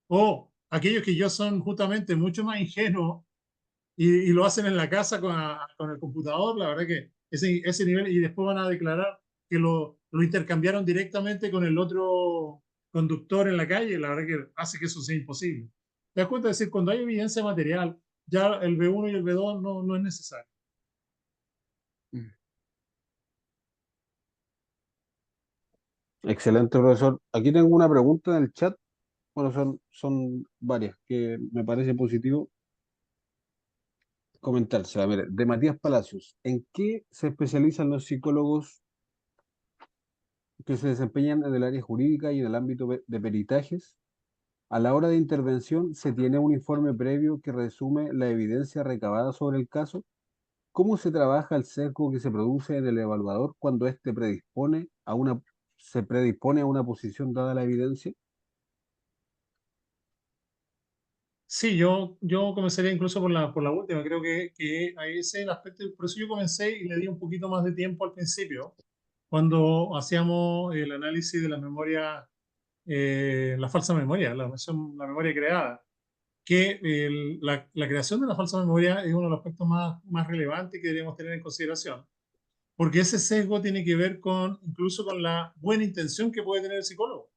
O aquellos que ya son justamente mucho más ingenuos y lo hacen en la casa con el computador, la verdad que ese nivel, y después van a declarar que lo intercambiaron directamente con el otro conductor en la calle, la verdad que hace que eso sea imposible. ¿Te das cuenta? Es decir, cuando hay evidencia material, ya el B1 y el B2 no es necesario. excelente, profesor. Aquí tengo una pregunta en el chat. Bueno, son varias que me parece positivo comentársela. Mire, de Matías Palacios. ¿En qué se especializan los psicólogos que se desempeñan en el área jurídica y en el ámbito de peritajes? A la hora de intervención, ¿se tiene un informe previo que resume la evidencia recabada sobre el caso? ¿Cómo se trabaja el sesgo que se produce en el evaluador cuando éste se predispone a una posición dada la evidencia? Sí, yo comenzaría incluso por la última. Creo que ahí ese es el aspecto. Por eso yo comencé y le di un poquito más de tiempo al principio, cuando hacíamos el análisis de la memoria, la falsa memoria, la memoria creada. Que la creación de la falsa memoria es uno de los aspectos más relevantes que deberíamos tener en consideración, porque ese sesgo tiene que ver incluso con la buena intención que puede tener el psicólogo.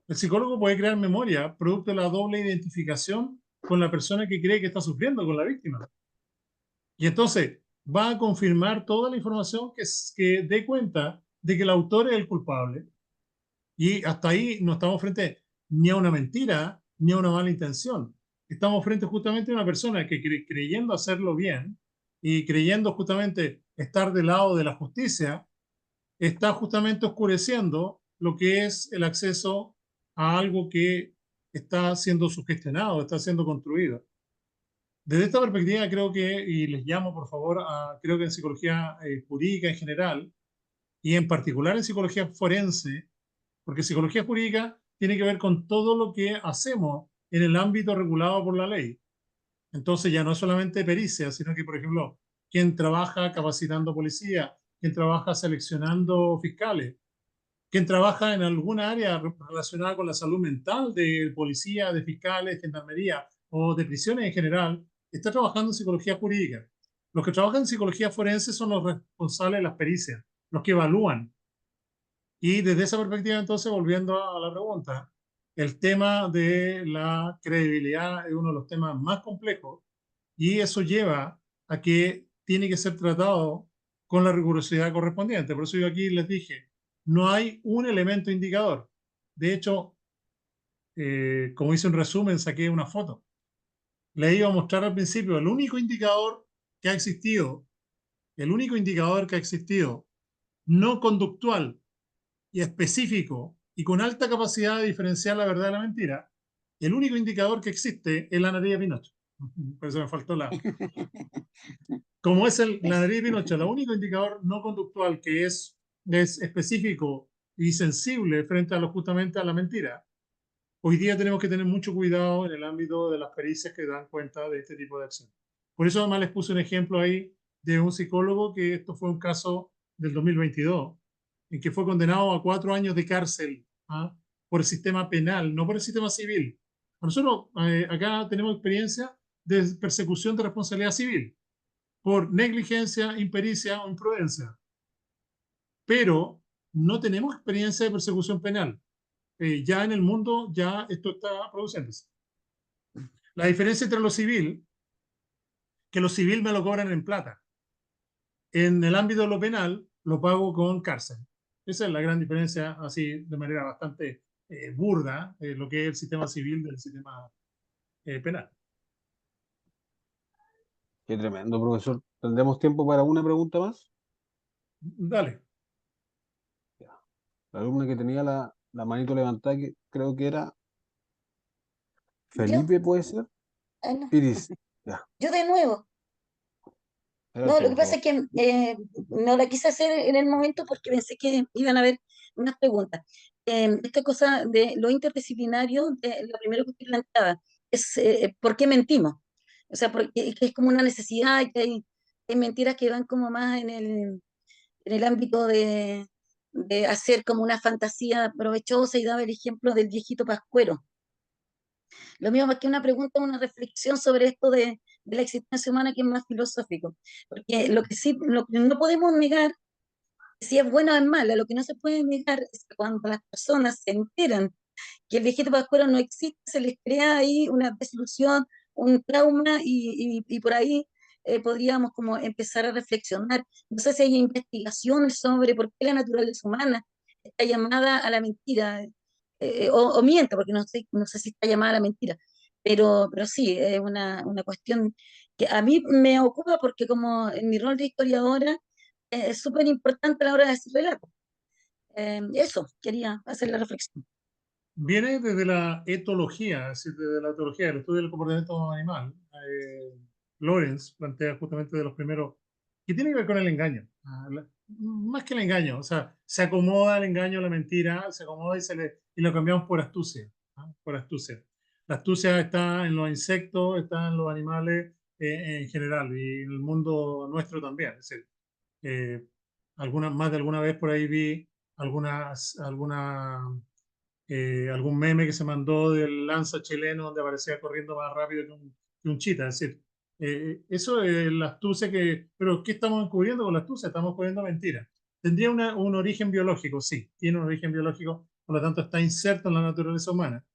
El psicólogo puede crear memoria producto de la doble identificación con la persona que cree que está sufriendo, con la víctima. Y entonces va a confirmar toda la información que dé cuenta de que el autor es el culpable. Y hasta ahí no estamos frente ni a una mentira, ni a una mala intención. Estamos frente justamente a una persona que creyendo hacerlo bien y creyendo justamente estar del lado de la justicia, está justamente oscureciendo lo que es el acceso a algo que está siendo sugestionado, está siendo construido. Desde esta perspectiva creo que, y les llamo por favor, creo que en psicología jurídica en general, y en particular en psicología forense, porque psicología jurídica tiene que ver con todo lo que hacemos en el ámbito regulado por la ley. Entonces ya no es solamente pericia, sino que, por ejemplo, quien trabaja capacitando policía, quien trabaja seleccionando fiscales, quien trabaja en alguna área relacionada con la salud mental de policía, de fiscales, gendarmería o de prisiones en general, está trabajando en psicología jurídica. Los que trabajan en psicología forense son los responsables de las pericias, los que evalúan. Y desde esa perspectiva, entonces, volviendo a la pregunta, el tema de la credibilidad es uno de los temas más complejos y eso lleva a que tiene que ser tratado con la rigurosidad correspondiente. Por eso yo aquí les dije, no hay un elemento indicador. De hecho, como hice un resumen, saqué una foto. Le iba a mostrar al principio el único indicador que ha existido, el único indicador que ha existido no conductual y específico y con alta capacidad de diferenciar la verdad de la mentira, el único indicador que existe es la nariz de Pinocho. Por eso me faltó la... Como es la nariz de Pinocho, el único indicador no conductual que es específico y sensible frente a justamente a la mentira, hoy día tenemos que tener mucho cuidado en el ámbito de las pericias que dan cuenta de este tipo de acciones. Por eso además les puse un ejemplo ahí de un psicólogo que esto fue un caso del 2022, en que fue condenado a 4 años de cárcel, ¿ah? Por el sistema penal, no por el sistema civil. Nosotros acá tenemos experiencia de persecución de responsabilidad civil por negligencia, impericia o imprudencia, pero no tenemos experiencia de persecución penal. Ya en el mundo ya esto está produciéndose. La diferencia entre lo civil, que lo civil me lo cobran en plata. En el ámbito de lo penal, lo pago con cárcel. Esa es la gran diferencia, así de manera bastante burda, lo que es el sistema civil del sistema penal. Qué tremendo, profesor. ¿Tendremos tiempo para una pregunta más? Dale. Ya. La alumna que tenía la manito levantada, que creo que era Yo, Felipe, ¿puede ser? no, Iris. Ya, yo de nuevo. No, adelante, lo que por pasa favor. es que no la quise hacer en el momento porque pensé que iban a haber unas preguntas. Esta cosa de lo interdisciplinario, lo primero que usted planteaba es ¿por qué mentimos? O sea, porque que es como una necesidad, que hay mentiras que van como más en el ámbito de hacer como una fantasía provechosa y daba el ejemplo del viejito pascuero. Lo mío más que una pregunta, una reflexión sobre esto de la existencia humana que es más filosófico. Porque lo que sí, lo que no podemos negar, si es buena o es mala, lo que no se puede negar es que cuando las personas se enteran que el viejito pascuero no existe, se les crea ahí una desilusión, un trauma y por ahí podríamos como empezar a reflexionar. No sé si hay investigaciones sobre por qué la naturaleza humana está llamada a la mentira, o miente, porque no sé si está llamada a la mentira, pero sí, es una cuestión que a mí me ocupa porque como en mi rol de historiadora es súper importante a la hora de hacer relatos. Eso, quería hacer la reflexión. Viene desde la etología, es decir, desde la etología, el estudio del comportamiento animal. Lawrence plantea justamente de los primeros, que tiene que ver con el engaño. Más que el engaño, o sea, se acomoda el engaño, la mentira, se acomoda y lo cambiamos por astucia. Por astucia. La astucia está en los insectos, está en los animales en general y en el mundo nuestro también. Es decir, eh, más de alguna vez por ahí vi alguna algún meme que se mandó del lanza chileno donde aparecía corriendo más rápido que un chita. Es decir, eso es la astucia que... Pero ¿qué estamos encubriendo con la astucia? Estamos cubriendo mentiras. ¿Tendría un origen biológico? Sí, tiene un origen biológico, por lo tanto está inserto en la naturaleza humana.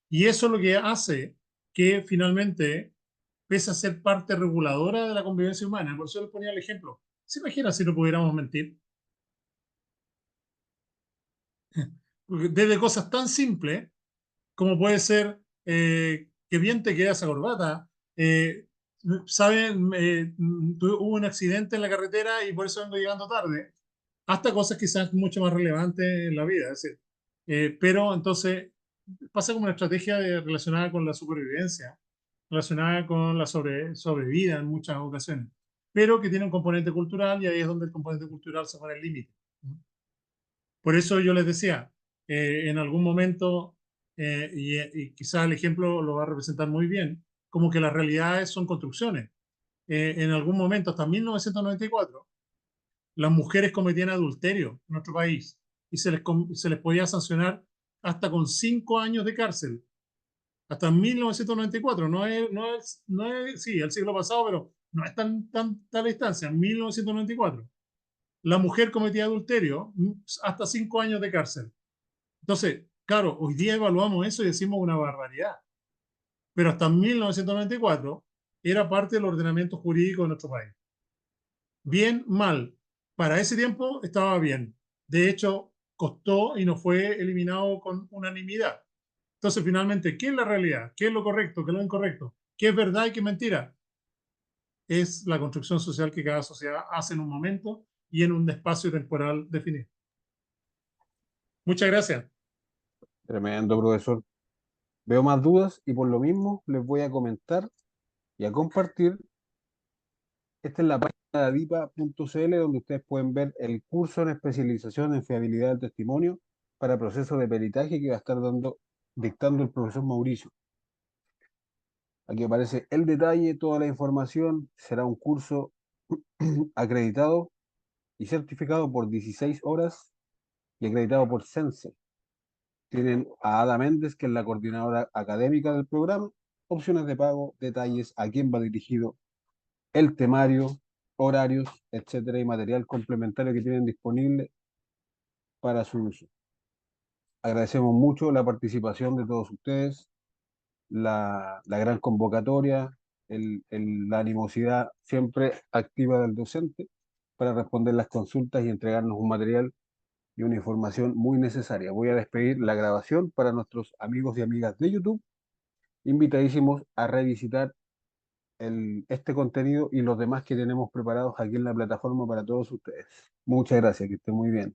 Y eso lo que hace que finalmente, pese a ser parte reguladora de la convivencia humana, por eso les ponía el ejemplo. ¿Se imagina si no pudiéramos mentir? Porque desde cosas tan simples como puede ser que bien te queda esa corbata. eh, ¿Saben? Hubo un accidente en la carretera y por eso vengo llegando tarde. Hasta cosas quizás mucho más relevantes en la vida. Es decir, pero entonces pasa como una estrategia relacionada con la supervivencia, relacionada con la sobrevida en muchas ocasiones, pero que tiene un componente cultural y ahí es donde el componente cultural se pone el límite. Por eso yo les decía, en algún momento, y quizás el ejemplo lo va a representar muy bien, como que las realidades son construcciones. En algún momento, hasta 1994, las mujeres cometían adulterio en nuestro país y se les podía sancionar hasta con 5 años de cárcel. Hasta 1994, sí, el siglo pasado, pero no es tan la distancia, 1994. La mujer cometía adulterio, hasta 5 años de cárcel. Entonces, claro, hoy día evaluamos eso y decimos una barbaridad, pero hasta 1994 era parte del ordenamiento jurídico de nuestro país. Bien, mal. Para ese tiempo estaba bien. De hecho, costó y no fue eliminado con unanimidad. Entonces, finalmente, ¿qué es la realidad? ¿Qué es lo correcto? ¿Qué es lo incorrecto? ¿Qué es verdad y qué es mentira? Es la construcción social que cada sociedad hace en un momento y en un espacio temporal definido. Muchas gracias. Tremendo, profesor. Veo más dudas y por lo mismo les voy a comentar y a compartir. Esta es la página de adipa.cl donde ustedes pueden ver el curso en especialización en fiabilidad del testimonio para procesos de peritaje que va a estar dictando el profesor Mauricio. Aquí aparece el detalle, toda la información. Será un curso acreditado y certificado por 16 horas y acreditado por CENSE. Tienen a Ada Méndez, que es la coordinadora académica del programa, opciones de pago, detalles, a quién va dirigido, el temario, horarios, etcétera, y material complementario que tienen disponible para su uso. Agradecemos mucho la participación de todos ustedes, la gran convocatoria, la animosidad siempre activa del docente para responder las consultas y entregarnos un material y una información muy necesaria. Voy a despedir la grabación para nuestros amigos y amigas de YouTube, invitadísimos a revisitar este contenido y los demás que tenemos preparados aquí en la plataforma para todos ustedes. Muchas gracias, que estén muy bien.